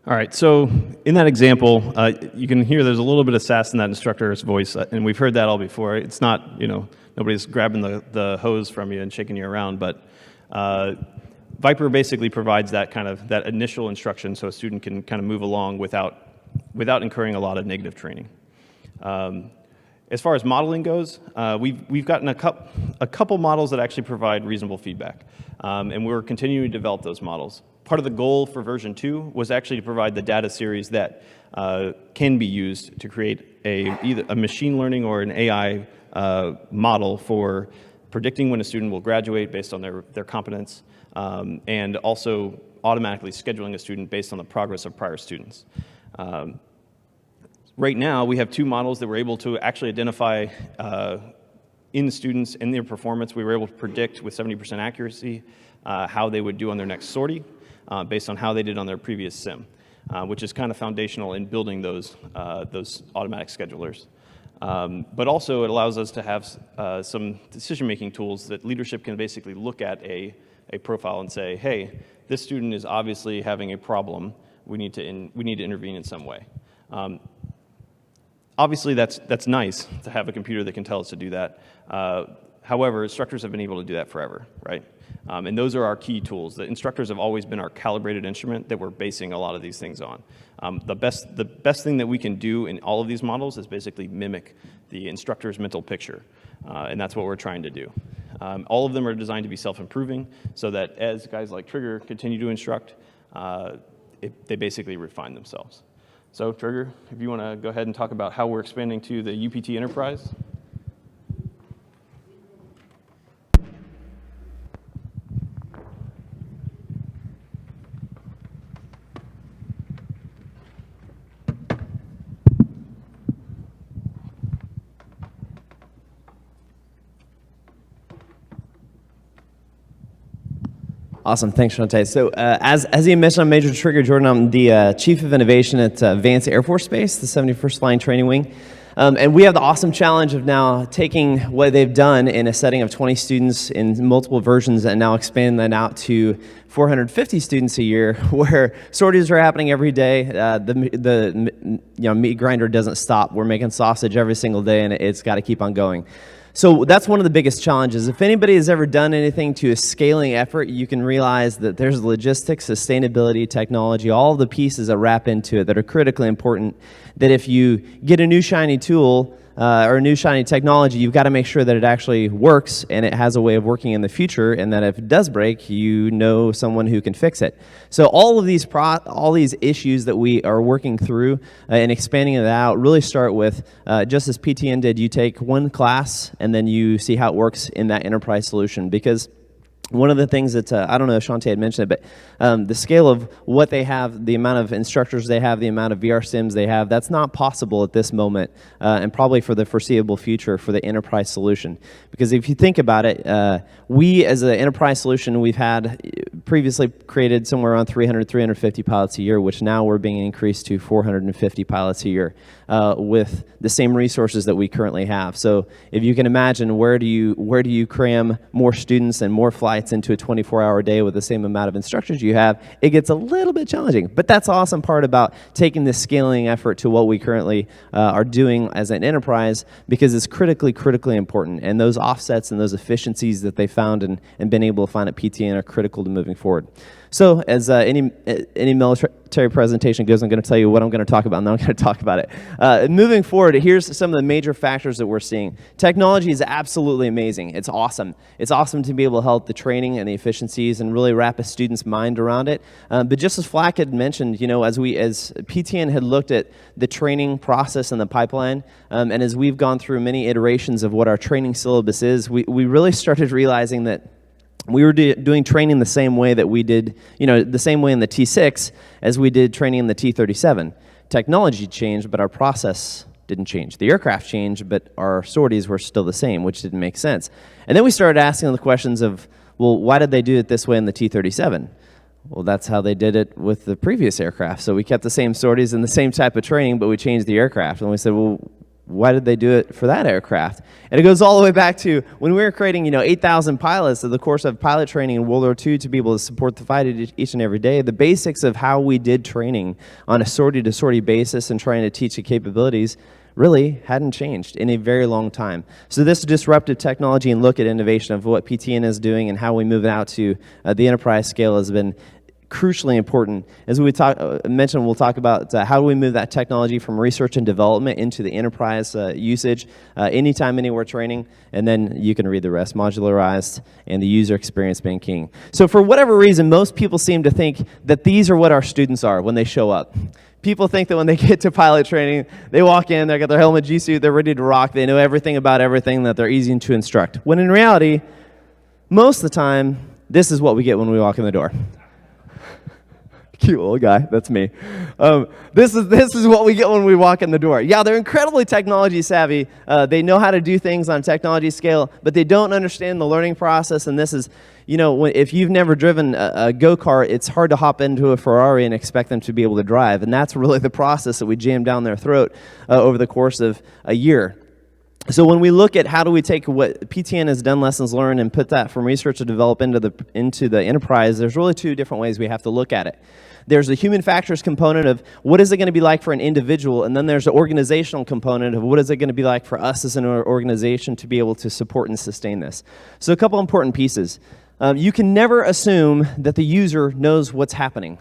All right, so in that example, you can hear there's a little bit of sass in that instructor's voice, and we've heard that all before. It's not, nobody's grabbing the hose from you and shaking you around, but VIPRE basically provides that that initial instruction so a student can kind of move along without incurring a lot of negative training. As far as modeling goes, we've gotten a couple models that actually provide reasonable feedback, and we're continuing to develop those models. Part of the goal for version 2 was actually to provide the data series that can be used to create either a machine learning or an AI model for predicting when a student will graduate based on their competence, and also automatically scheduling a student based on the progress of prior students. Right now, we have 2 models that we're able to actually identify in the students, in their performance. We were able to predict with 70% accuracy how they would do on their next sortie based on how they did on their previous sim, which is kind of foundational in building those automatic schedulers. But also it allows us to have some decision-making tools that leadership can basically look at a profile and say, hey, this student is obviously having a problem. We need to intervene in some way. Obviously, that's nice to have a computer that can tell us to do that. However, instructors have been able to do that forever, right? And those are our key tools. The instructors have always been our calibrated instrument that we're basing a lot of these things on. The best thing that we can do in all of these models is basically mimic the instructor's mental picture, and that's what we're trying to do. All of them are designed to be self-improving so that as guys like Trigger continue to instruct, they basically refine themselves. So Trigger, if you want to go ahead and talk about how we're expanding to the UPT Enterprise. Awesome, thanks, Shantae. So as you mentioned, I'm Major Trigger Jordan. I'm the Chief of Innovation at Vance Air Force Base, the 71st Flying Training Wing. And we have the awesome challenge of now taking what they've done in a setting of 20 students in multiple versions and now expanding that out to 450 students a year, where sorties are happening every day. The meat grinder doesn't stop. We're making sausage every single day, and it's got to keep on going. So that's one of the biggest challenges. If anybody has ever done anything to a scaling effort, you can realize that there's logistics, sustainability, technology, all the pieces that wrap into it that are critically important, that if you get a new shiny tool or a new shiny technology, you've got to make sure that it actually works and it has a way of working in the future, and that if it does break, you know someone who can fix it. So all of these issues that we are working through and expanding it out really start with, just as PTN did, you take one class and then you see how it works in that enterprise solution. Because one of the things that, I don't know if Shantae had mentioned it, but the scale of what they have, the amount of instructors they have, the amount of VR sims they have, that's not possible at this moment, and probably for the foreseeable future for the enterprise solution. Because if you think about it, we as an enterprise solution, we've had previously created somewhere around 300, 350 pilots a year, which now we're being increased to 450 pilots a year with the same resources that we currently have. So if you can imagine, where do you cram more students and more flights into a 24-hour day with the same amount of instructors you have, it gets a little bit challenging. But that's the awesome part about taking this scaling effort to what we currently are doing as an enterprise, because it's critically important. And those offsets and those efficiencies that they found and been able to find at PTN are critical to moving forward. So as any military presentation goes, I'm going to tell you what I'm going to talk about, and then I'm going to talk about it. Moving forward, here's some of the major factors that we're seeing. Technology is absolutely amazing. It's awesome. It's awesome to be able to help the training and the efficiencies and really wrap a student's mind around it. But just as Flack had mentioned, as PTN had looked at the training process and the pipeline, and as we've gone through many iterations of what our training syllabus is, we really started realizing that we were doing training the same way that we did, the same way in the T6 as we did training in the T-37. Technology changed, but our process didn't change. The aircraft changed, but our sorties were still the same, which didn't make sense. And then we started asking the questions of, well, why did they do it this way in the T-37? Well, that's how they did it with the previous aircraft. So we kept the same sorties and the same type of training, but we changed the aircraft. And we said, well, why did they do it for that aircraft? And it goes all the way back to when we were creating, 8,000 pilots of the course of pilot training in World War II to be able to support the fight each and every day. The basics of how we did training on a sortie-to-sortie basis and trying to teach the capabilities really hadn't changed in a very long time. So this disruptive technology and look at innovation of what PTN is doing and how we move it out to the enterprise scale has been crucially important. As we mentioned, we'll talk about how do we move that technology from research and development into the enterprise usage, anytime, anywhere training, and then you can read the rest, modularized, and the user experience being king. So for whatever reason, most people seem to think that these are what our students are when they show up. People think that when they get to pilot training, they walk in, they got their helmet, G-suit, they're ready to rock, they know everything about everything, that they're easy to instruct. When in reality, most of the time, this is what we get when we walk in the door. Cute little guy, that's me. This is what we get when we walk in the door. Yeah, they're incredibly technology savvy. They know how to do things on a technology scale, but they don't understand the learning process. And this is, if you've never driven a go-kart, it's hard to hop into a Ferrari and expect them to be able to drive. And that's really the process that we jam down their throat over the course of a year. So when we look at how do we take what PTN has done, lessons learned, and put that from research to develop into the enterprise, there's really two different ways we have to look at it. There's the human factors component of what is it going to be like for an individual, and then there's the organizational component of what is it going to be like for us as an organization to be able to support and sustain this. So a couple important pieces. You can never assume that the user knows what's happening,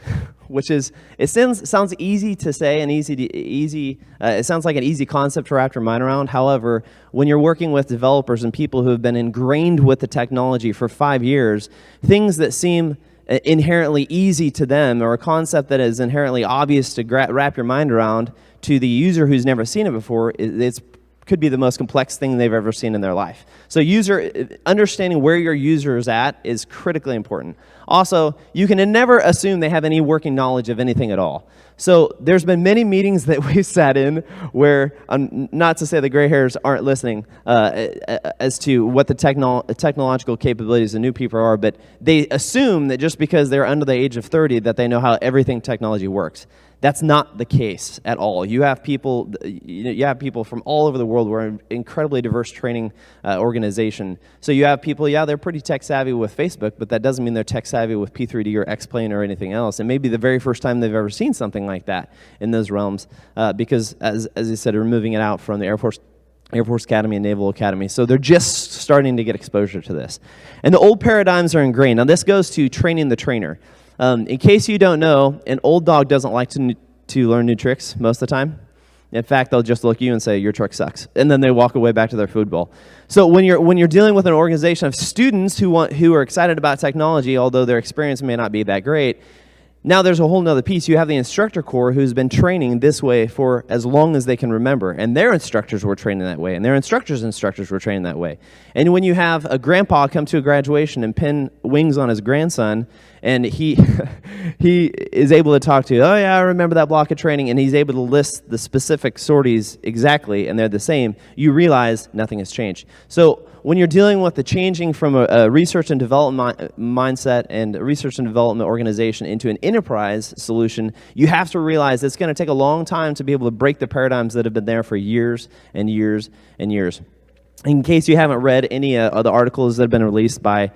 which is, it sounds easy to say and it sounds like an easy concept to wrap your mind around. However, when you're working with developers and people who have been ingrained with the technology for 5 years, things that seem inherently easy to them, or a concept that is inherently obvious to wrap your mind around, to the user who's never seen it before, it's could be the most complex thing they've ever seen in their life. So understanding where your user is at is critically important. Also, you can never assume they have any working knowledge of anything at all. So there's been many meetings that we've sat in where, not to say the gray hairs aren't listening as to what the technological capabilities of new people are, but they assume that just because they're under the age of 30 that they know how everything technology works. That's not the case at all. You have people from all over the world. We're an incredibly diverse training organization. So you have people, they're pretty tech savvy with Facebook, but that doesn't mean they're tech savvy with P3D or X-Plane or anything else. It may be the very first time they've ever seen something like that in those realms, because as I said, we're moving it out from the Air Force Academy and Naval Academy. So they're just starting to get exposure to this. And the old paradigms are ingrained. Now this goes to training the trainer. In case you don't know, an old dog doesn't like to learn new tricks most of the time. In fact, they'll just look at you and say, your trick sucks. And then they walk away back to their food bowl. So when you're dealing with an organization of students who are excited about technology, although their experience may not be that great, now there's a whole nother piece. You have the instructor corps who's been training this way for as long as they can remember. And their instructors were training that way. And their instructors' instructors were training that way. And when you have a grandpa come to a graduation and pin wings on his grandson, and he is able to talk to, oh yeah, I remember that block of training, and he's able to list the specific sorties exactly, and they're the same, you realize nothing has changed. So when you're dealing with the changing from a research and development mindset and a research and development organization into an enterprise solution, you have to realize it's going to take a long time to be able to break the paradigms that have been there for years and years and years. In case you haven't read any of the articles that have been released by,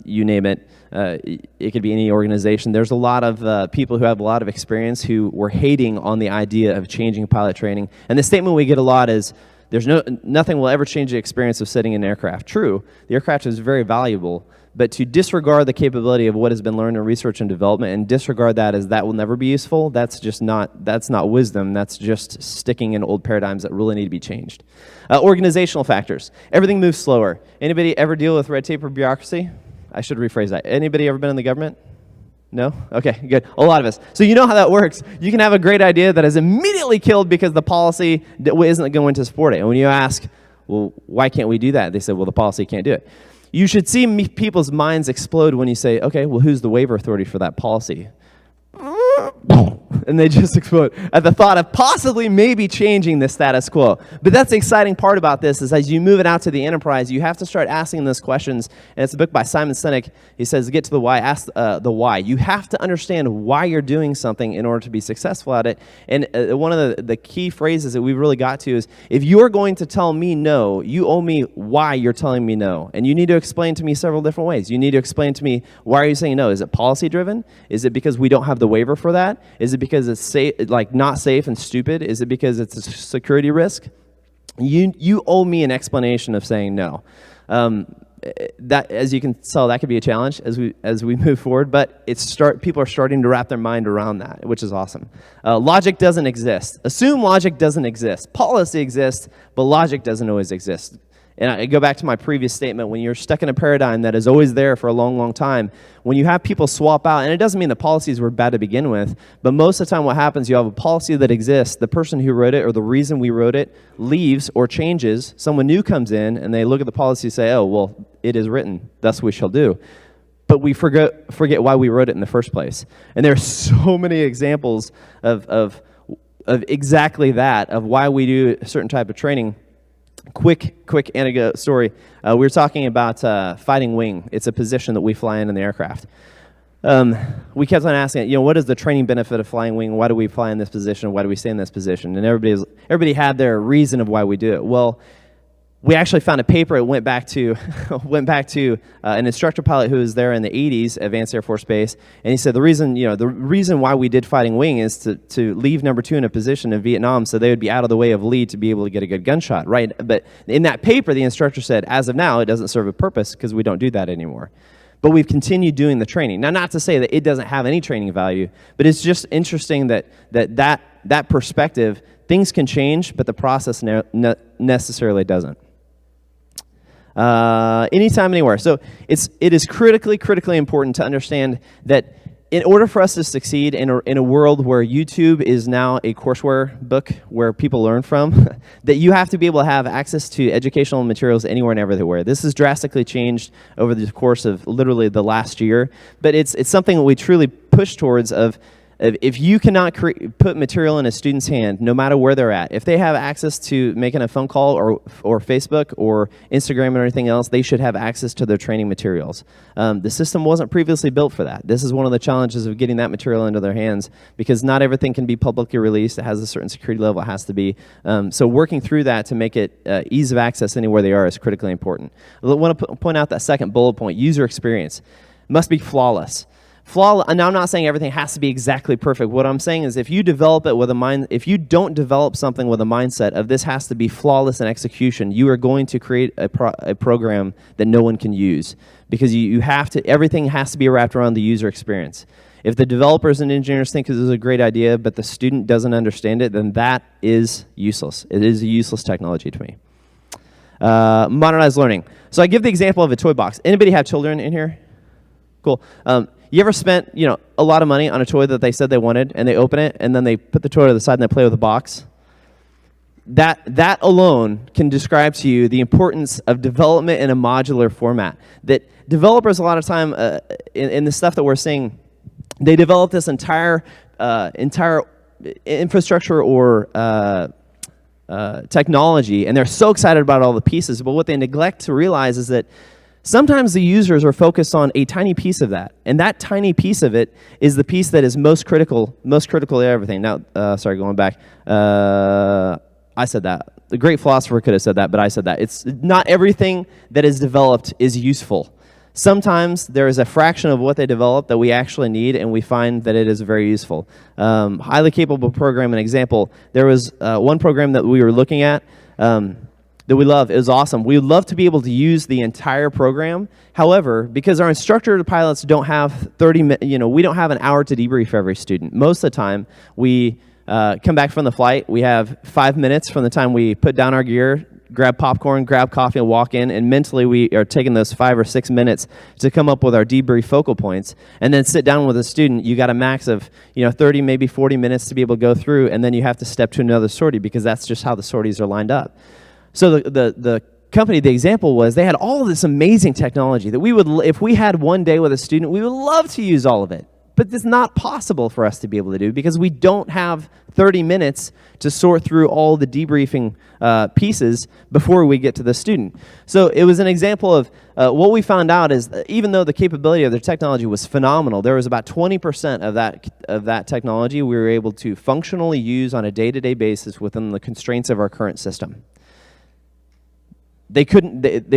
you name it, it could be any organization. There's a lot of people who have a lot of experience who were hating on the idea of changing pilot training. And the statement we get a lot is, Nothing will ever change the experience of sitting in an aircraft. True, the aircraft is very valuable, but to disregard the capability of what has been learned in research and development and disregard that as that will never be useful, that's not wisdom. That's just sticking in old paradigms that really need to be changed. Organizational factors. Everything moves slower. Anybody ever deal with red tape or bureaucracy? I should rephrase that. Anybody ever been in the government? No? Okay, good. A lot of us. So you know how that works. You can have a great idea that is immediately killed because the policy isn't going to support it. And when you ask, well, why can't we do that? They say, well, the policy can't do it. You should see people's minds explode when you say, okay, well, who's the waiver authority for that policy? And they just explode at the thought of possibly maybe changing the status quo. But that's the exciting part about this is as you move it out to the enterprise, you have to start asking those questions. And it's a book by Simon Sinek. He says, get to the why, ask the why. You have to understand why you're doing something in order to be successful at it. And one of the key phrases that we really got to is, if you're going to tell me no, you owe me why you're telling me no. And you need to explain to me several different ways. You need to explain to me, why are you saying no? Is it policy driven? Is it because we don't have the waiver for that? Is it because it's safe, like not safe and stupid? Is it because it's a security risk? You owe me an explanation of saying no. That, as you can tell, that could be a challenge as we move forward. But people are starting to wrap their mind around that, which is awesome. Logic doesn't exist. Assume logic doesn't exist. Policy exists, but logic doesn't always exist. And I go back to my previous statement, when you're stuck in a paradigm that is always there for a long, long time, when you have people swap out, and it doesn't mean the policies were bad to begin with, but most of the time what happens, you have a policy that exists, the person who wrote it or the reason we wrote it leaves or changes, someone new comes in and they look at the policy and say, oh, well, it is written, thus we shall do. But we forget why we wrote it in the first place. And there are so many examples of exactly that, of why we do a certain type of training. Quick anecdote story. We were talking about fighting wing. It's a position that we fly in the aircraft. We kept on asking, what is the training benefit of flying wing? Why do we fly in this position? Why do we stay in this position? And everybody had their reason of why we do it. Well, we actually found a paper. It went back to an instructor pilot who was there in the 80s at Vance Air Force Base, and he said the reason why we did fighting wing is to leave number 2 in a position in Vietnam so they would be out of the way of lead to be able to get a good gunshot, right? But in that paper, the instructor said, as of now, it doesn't serve a purpose because we don't do that anymore. But we've continued doing the training. Now, not to say that it doesn't have any training value, but it's just interesting that perspective, things can change, but the process necessarily doesn't. Anytime, anywhere. So it is critically important to understand that in order for us to succeed in a world where YouTube is now a courseware book where people learn from, that you have to be able to have access to educational materials anywhere and everywhere. This has drastically changed over the course of literally the last year, but it's something that we truly push towards of if you cannot put material in a student's hand, no matter where they're at, if they have access to making a phone call or Facebook or Instagram or anything else, they should have access to their training materials. The system wasn't previously built for that. This is one of the challenges of getting that material into their hands because not everything can be publicly released. It has a certain security level it has to be. So working through that to make it ease of access anywhere they are is critically important. I want to point out that second bullet point, user experience. Must be flawless. And I'm not saying everything has to be exactly perfect. What I'm saying is if you develop it with if you don't develop something with a mindset of this has to be flawless in execution, you are going to create a program that no one can use because everything has to be wrapped around the user experience. If the developers and engineers think this is a great idea, but the student doesn't understand it, then that is useless. It is a useless technology to me. Modernized learning. So I give the example of a toy box. Anybody have children in here? Cool. You ever spent, a lot of money on a toy that they said they wanted, and they open it, and then they put the toy to the side and they play with the box? That alone can describe to you the importance of development in a modular format. That developers, a lot of time, in the stuff that we're seeing, they develop this entire infrastructure or technology, and they're so excited about all the pieces, but what they neglect to realize is that sometimes the users are focused on a tiny piece of that, and that tiny piece of it is the piece that is most critical to everything. Now, sorry, going back, I said that. The great philosopher could have said that, but I said that. It's not everything that is developed is useful. Sometimes there is a fraction of what they develop that we actually need, and we find that it is very useful. Highly capable program, an example, there was one program that we were looking at. that we love. It was awesome. We would love to be able to use the entire program. However, because our instructor pilots don't have 30 minutes, we don't have an hour to debrief every student. Most of the time, we come back from the flight. We have 5 minutes from the time we put down our gear, grab popcorn, grab coffee, and walk in. And mentally, we are taking those 5 or 6 minutes to come up with our debrief focal points, and then sit down with a student. You got a max of 30, maybe 40 minutes to be able to go through, and then you have to step to another sortie because that's just how the sorties are lined up. So the company, the example was they had all of this amazing technology that we would, if we had one day with a student, we would love to use all of it. But it's not possible for us to be able to do because we don't have 30 minutes to sort through all the debriefing pieces before we get to the student. So it was an example of what we found out is that even though the capability of their technology was phenomenal, there was about 20% of that technology we were able to functionally use on a day-to-day basis within the constraints of our current system. They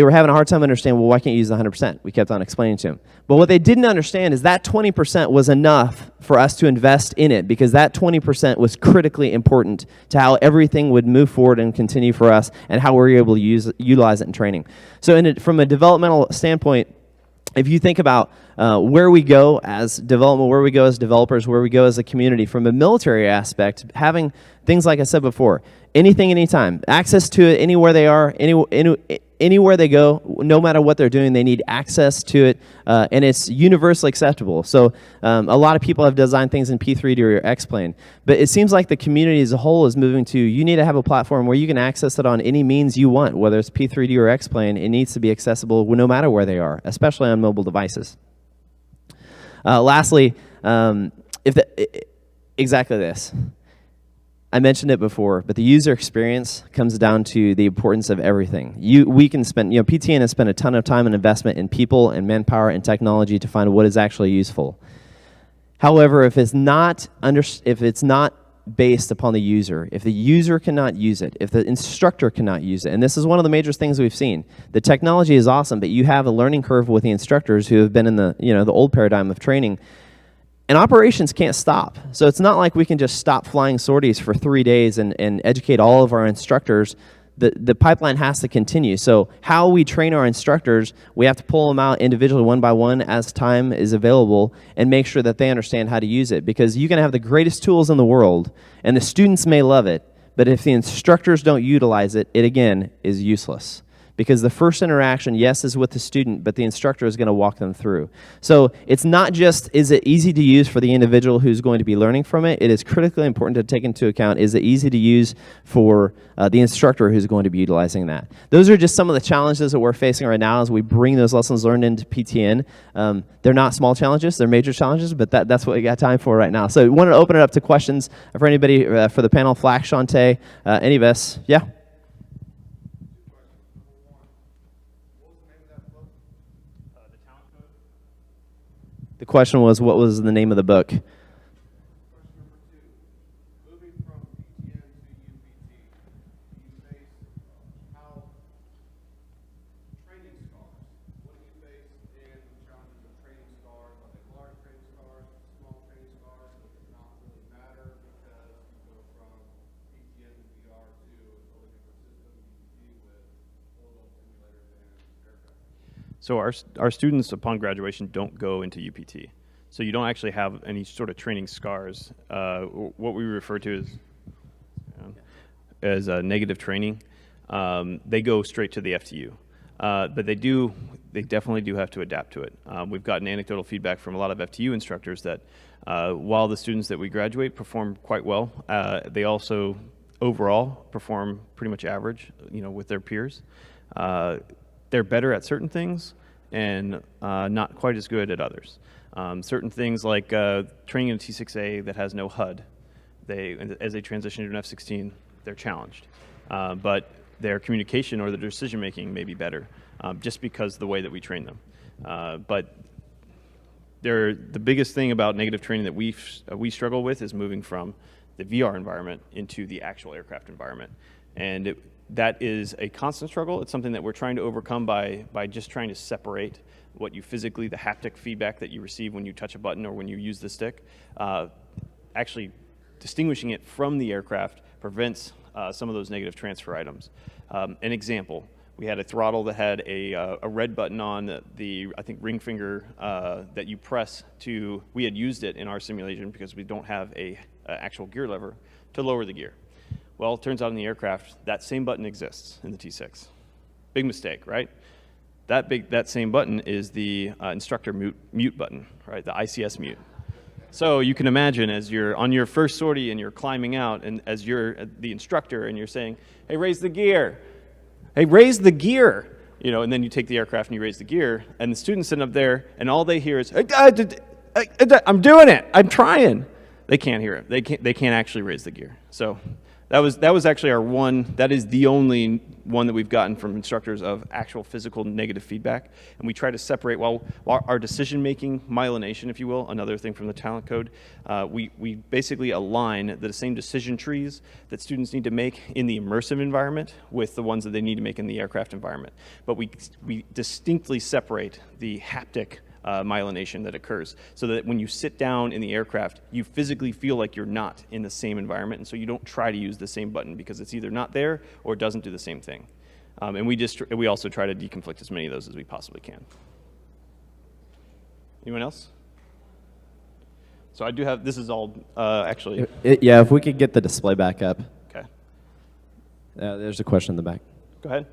were having a hard time understanding, well, why can't you use the 100%? We kept on explaining to them. But what they didn't understand is that 20% was enough for us to invest in it because that 20% was critically important to how everything would move forward and continue for us and how we were able to utilize it in training. So from a developmental standpoint, if you think about where we go as development, where we go as developers, where we go as a community, from a military aspect, having things like I said before, anything, anytime, access to it anywhere they are, anywhere they go, no matter what they're doing, they need access to it, and it's universally acceptable. So a lot of people have designed things in P3D or X-Plane, but it seems like the community as a whole is moving to, you need to have a platform where you can access it on any means you want, whether it's P3D or X-Plane. It needs to be accessible no matter where they are, especially on mobile devices. Lastly, exactly this. I mentioned it before, but the user experience comes down to the importance of everything. We can spend, PTN has spent a ton of time and investment in people and manpower and technology to find what is actually useful. However, if it's not based upon the user, if the user cannot use it, if the instructor cannot use it, and this is one of the major things we've seen, the technology is awesome, but you have a learning curve with the instructors who have been in the the old paradigm of training. And operations can't stop. So it's not like we can just stop flying sorties for 3 days and educate all of our instructors. The pipeline has to continue. So how we train our instructors, we have to pull them out individually one by one as time is available and make sure that they understand how to use it. Because you can have the greatest tools in the world, and the students may love it, but if the instructors don't utilize it, it again is useless. Because the first interaction, yes, is with the student, but the instructor is going to walk them through. So it's not just, is it easy to use for the individual who's going to be learning from it? It is critically important to take into account, is it easy to use for the instructor who's going to be utilizing that? Those are just some of the challenges that we're facing right now as we bring those lessons learned into PTN. They're not small challenges, they're major challenges, but that's what we got time for right now. So we wanted to open it up to questions for anybody for the panel. Flack, Shantae, any of us? Yeah? The question was, what was the name of the book? Question number 2, moving from PTN to UPT, you face how training scars. What do you face in the challenges of training scars? Are they large training scars, small training scars? Does it not really matter because you go from PTN to VR to a totally different system, UPT with little simulators and aircraft? So our students upon graduation don't go into UPT. So you don't actually have any sort of training scars. What we refer to as negative training. They go straight to the FTU. But they definitely do have to adapt to it. We've gotten anecdotal feedback from a lot of FTU instructors that while the students that we graduate perform quite well, they also overall perform pretty much average, with their peers. They're better at certain things and not quite as good at others. Certain things like training in a T6A that has no HUD, as they transition to an F-16, they're challenged. But their communication or their decision making may be better just because of the way that we train them. But the biggest thing about negative training that we struggle with is moving from the VR environment into the actual aircraft environment. And that is a constant struggle. It's something that we're trying to overcome by just trying to separate what you physically, the haptic feedback that you receive when you touch a button or when you use the stick. Actually distinguishing it from the aircraft prevents some of those negative transfer items. An example, we had a throttle that had a red button on the, I think, ring finger that you press to, we had used it in our simulation because we don't have a actual gear lever to lower the gear. Well, it turns out in the aircraft, that same button exists in the T6. Big mistake, right? That same button is the instructor mute button, right? The ICS mute. So you can imagine as you're on your first sortie and you're climbing out, and as you're the instructor and you're saying, hey, raise the gear. Hey, raise the gear. You know, and then you take the aircraft and you raise the gear, and the student's sitting up there, and all they hear is, I'm doing it. I'm trying. They can't hear it. They can't actually raise the gear. So that was actually our one. That is the only one that we've gotten from instructors of actual physical negative feedback. And we try to separate while our decision-making, myelination, if you will, another thing from the talent code, we basically align the same decision trees that students need to make in the immersive environment with the ones that they need to make in the aircraft environment. But we distinctly separate the haptic myelination that occurs, so that when you sit down in the aircraft, you physically feel like you're not in the same environment, and so you don't try to use the same button because it's either not there or it doesn't do the same thing. And we also try to deconflict as many of those as we possibly can. Anyone else? So I do have, this is all actually. Yeah, if we could get the display back up. Okay. There's a question in the back. Go ahead.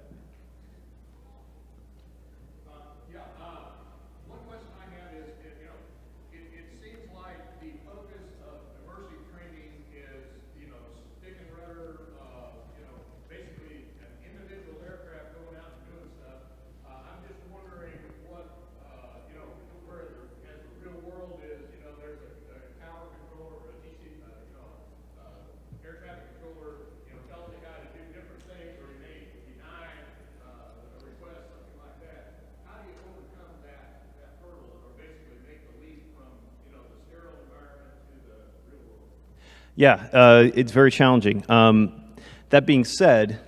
Yeah, it's very challenging. That being said,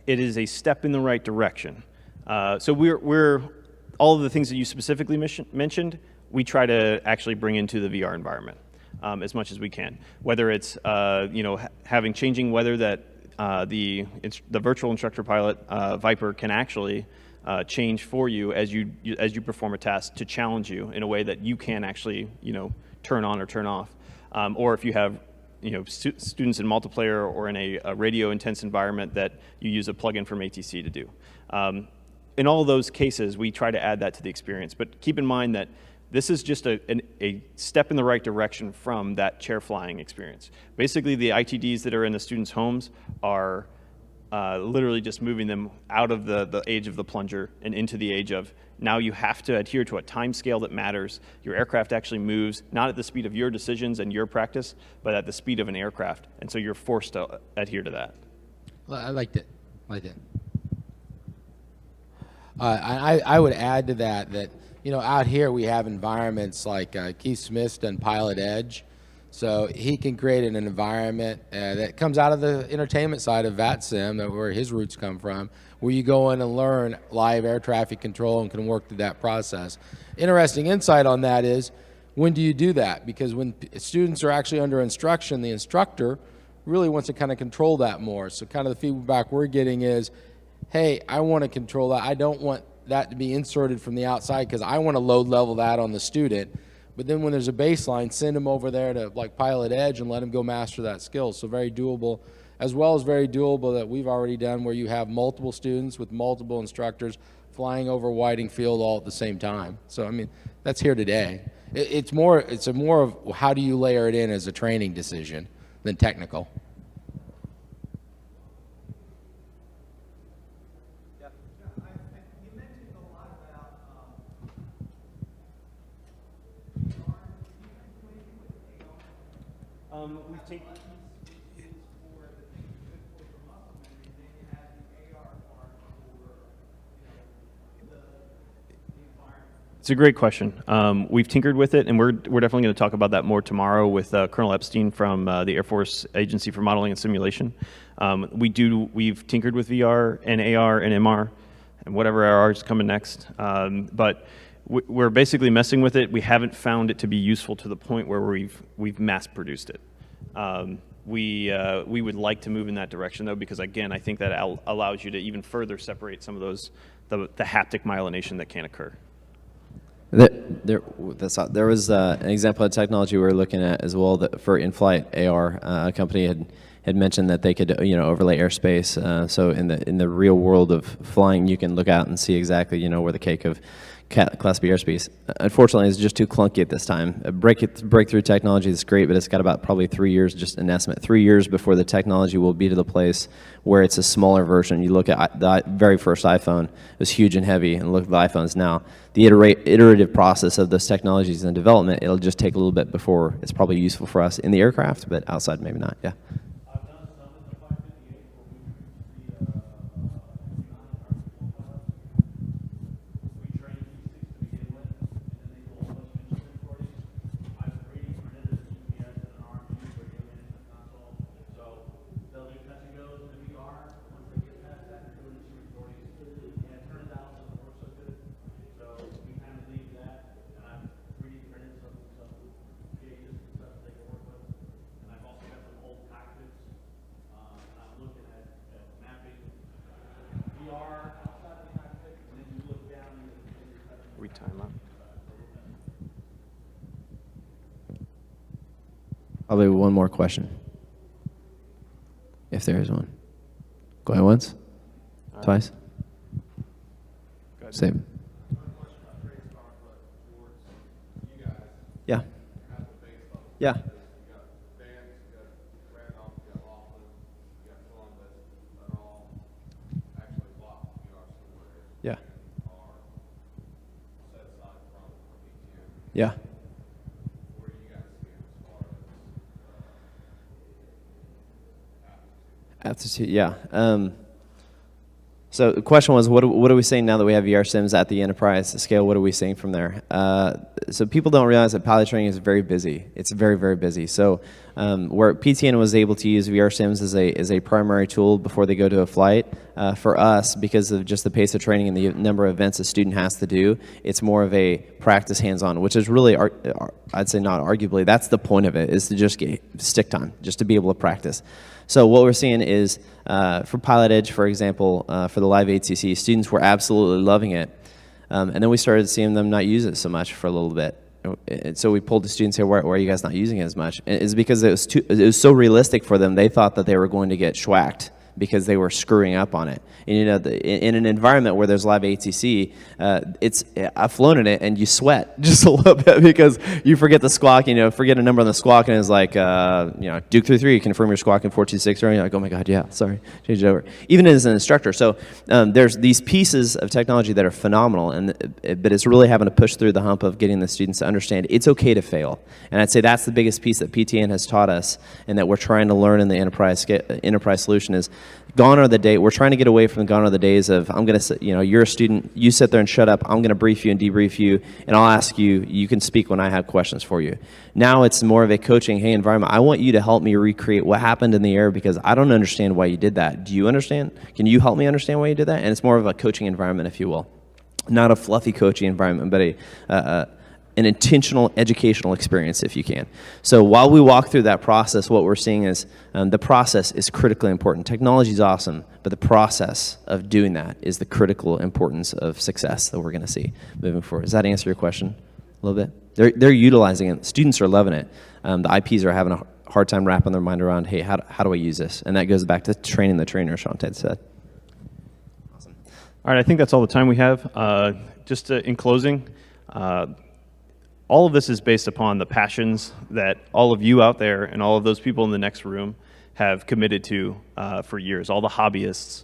it is a step in the right direction. So we're all of the things that you specifically mentioned, we try to actually bring into the VR environment as much as we can. Whether it's having changing weather that the virtual instructor pilot VIPRE can actually change for you as you perform a task to challenge you in a way that you can actually turn on or turn off, or if you have students in multiplayer or in a radio intense environment that you use a plugin from ATC to do. In all of those cases, we try to add that to the experience, but keep in mind that this is just a step in the right direction from that chair flying experience. Basically, the ITDs that are in the students' homes are literally just moving them out of the age of the plunger and into the age of now you have to adhere to a time scale that matters. Your aircraft actually moves not at the speed of your decisions and your practice, but at the speed of an aircraft. And so you're forced to adhere to that. I liked it. I would add to that out here we have environments like Keith Smith's done Pilot Edge. So he can create an environment that comes out of the entertainment side of VATSIM, where his roots come from, where you go in and learn live air traffic control and can work through that process. Interesting insight on that is, when do you do that? Because when students are actually under instruction, the instructor really wants to kind of control that more. So kind of the feedback we're getting is, hey, I want to control that. I don't want that to be inserted from the outside because I want to load level that on the student. But then when there's a baseline, send them over there to like Pilot Edge and let them go master that skill. So very doable, as well as very doable that we've already done where you have multiple students with multiple instructors flying over Whiting Field all at the same time. So I mean, that's here today. It's more of how do you layer it in as a training decision than technical. It's a great question. We've tinkered with it, and we're definitely going to talk about that more tomorrow with Colonel Epstein from the Air Force Agency for Modeling and Simulation. We've tinkered with VR and AR and MR and whatever AR is coming next, but we're basically messing with it. We haven't found it to be useful to the point where we've mass produced it. we would like to move in that direction, though, because again, I think that allows you to even further separate some of those the haptic myelination that can occur. There was an example of technology we were looking at as well that for in-flight AR. A company had mentioned that they could overlay airspace. So in the real world of flying, you can look out and see exactly where the cake of Class B airspace. Unfortunately, it's just too clunky at this time. Breakthrough technology is great, but it's got about probably 3 years, just an estimate, 3 years before the technology will be to the place where it's a smaller version. You look at the very first iPhone, it was huge and heavy, and look at the iPhones now. The iterative process of those technologies and development, it'll just take a little bit before it's probably useful for us in the aircraft, but outside maybe not, yeah. Time up. Probably one more question, if there is one. Go ahead once, twice. Go ahead. Same. Yeah. Yeah. Yeah. Yeah. Aptitude, yeah. So the question was, what are we saying now that we have VR sims at the enterprise scale? What are we saying from there? So people don't realize that pilot training is very busy. It's very, very busy. So where PTN was able to use VR sims as a primary tool before they go to a flight, for us, because of just the pace of training and the number of events a student has to do, it's more of a practice hands-on, which is really, I'd say not arguably, that's the point of it, is to just get stick time, just to be able to practice. So what we're seeing is, for Pilot Edge, for example, for the live ATC, students were absolutely loving it. And then we started seeing them not use it so much for a little bit. And so we pulled the students here, why are you guys not using it as much? And it's because it was so realistic for them, they thought that they were going to get schwacked because they were screwing up on it. And in an environment where there's live ATC, I've flown in it and you sweat just a little bit because you forget the squawk, forget a number on the squawk, and it's like, Duke 33, confirm your squawk in 426, or you're like, oh my God, yeah, sorry, change it over. Even as an instructor. So there's these pieces of technology that are phenomenal, but it's really having to push through the hump of getting the students to understand it's okay to fail. And I'd say that's the biggest piece that PTN has taught us and that we're trying to learn in the enterprise solution is, gone are the days, we're trying to get away from gone are the days of, I'm going to, you're a student, you sit there and shut up, I'm going to brief you and debrief you, and I'll ask you, you can speak when I have questions for you. Now it's more of a coaching, hey, environment, I want you to help me recreate what happened in the air because I don't understand why you did that. Do you understand? Can you help me understand why you did that? And it's more of a coaching environment, if you will. Not a fluffy coaching environment, but an intentional educational experience, if you can. So while we walk through that process, what we're seeing is the process is critically important. Technology is awesome, but the process of doing that is the critical importance of success that we're going to see moving forward. Does that answer your question a little bit? They're utilizing it. Students are loving it. The IPs are having a hard time wrapping their mind around, hey, how do I use this? And that goes back to training the trainer, Shantae said. Awesome. All right, I think that's all the time we have. Just in closing, all of this is based upon the passions that all of you out there and all of those people in the next room have committed to for years. All the hobbyists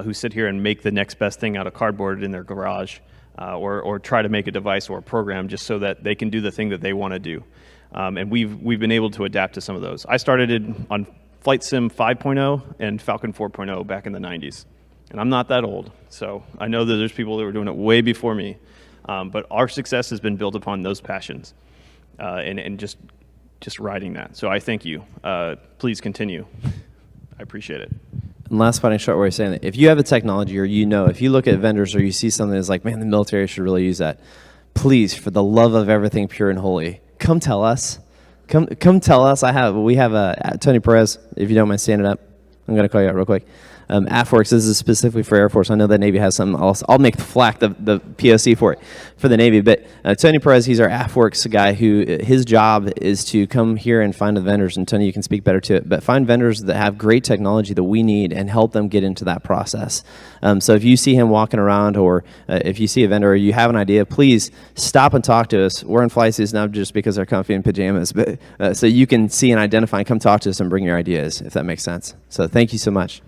who sit here and make the next best thing out of cardboard in their garage or try to make a device or a program just so that they can do the thing that they want to do. And we've been able to adapt to some of those. I started on Flight Sim 5.0 and Falcon 4.0 back in the 90s. And I'm not that old, so I know that there's people that were doing it way before me. But our success has been built upon those passions and just riding that. So I thank you. Please continue. I appreciate it. And last fighting short where you're saying that if you have a technology or if you look at vendors or you see something that's like, man, the military should really use that, please, for the love of everything pure and holy, come tell us. Come tell us. We have Tony Perez, if you don't mind standing up. I'm going to call you out real quick. AFWorks, this is specifically for Air Force. I know that Navy has some. I'll make FLAC the POC for it, for the Navy. But Tony Perez, he's our AFWorks guy who his job is to come here and find the vendors. And Tony, you can speak better to it. But find vendors that have great technology that we need and help them get into that process. So if you see him walking around or if you see a vendor or you have an idea, please stop and talk to us. We're in flight suits not just because they're comfy in pajamas, but so you can see and identify and come talk to us and bring your ideas, if that makes sense. So thank you so much.